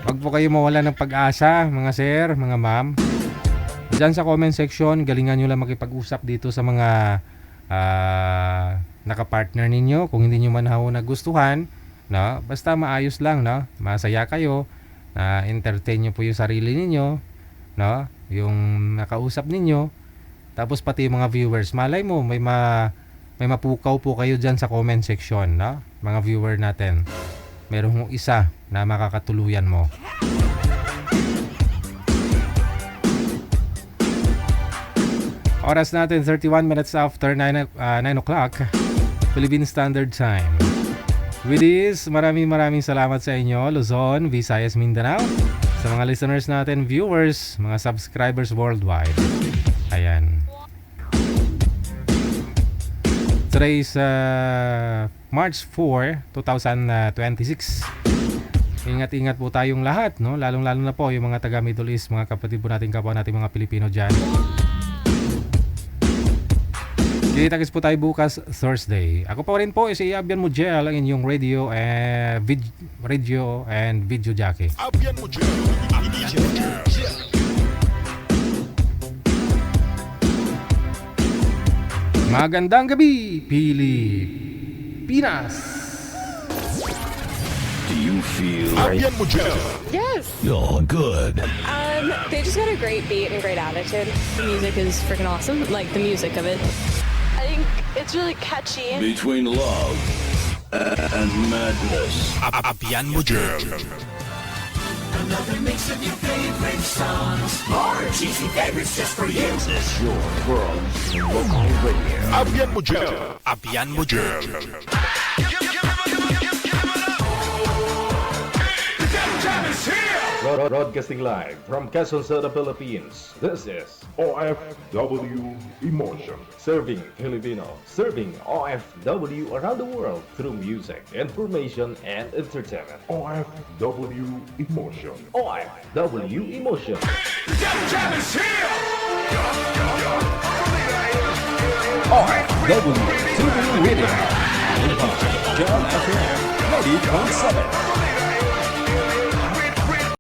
Wag po kayo mawala ng pag-asa, mga sir, mga ma'am. Diyan sa comment section, galingan nyo lang makipag-usap dito sa mga nakapartner ninyo. Kung hindi nyo man ho nagustuhan, no? Basta maayos lang, no? Masaya kayo, entertain nyo po yung sarili ninyo, no? Yung nakausap ninyo. Tapos pati yung mga viewers, malay mo may mapukaw po kayo dyan sa comment section, no? Mga viewer natin. Meron isa na makakatuluyan mo. Oras natin 31 minutes after 9 o'clock Philippine Standard Time. With this, maraming salamat sa inyo, Luzon, Visayas, Mindanao, sa mga listeners natin, viewers, mga subscribers worldwide. Ayan. Today is March 4, 2026. Ingat-ingat po tayong lahat, no? Lalong-lalo na po yung mga taga Middle East, mga kapatid po natin, kapwa natin mga Pilipino dyan. Kita-kits po tayo bukas Thursday. Ako pa rin po si Abian Mujel, ang inyong radio and video jockey. Abian Mujel. Magandang gabi, Pilipinas! Do you feel Abian Mujel. Yes. You're good. They just got a great beat and great attitude. The music is freaking awesome. Like the music of it. I think it's really catchy. Between love and madness. Abian Mujel. Another mix of your favorite songs. More cheesy favorites just for you. This is your world local radio. Abian Mujel. Abian Mujel. Broadcasting live from Quezon City, Philippines. This is OFW Emotion. Serving Filipino, serving OFW around the world through music, information, and entertainment. OFW Emotion. OFW Emotion. Jam is here! OFW TV Radio. Jam FM 90.7.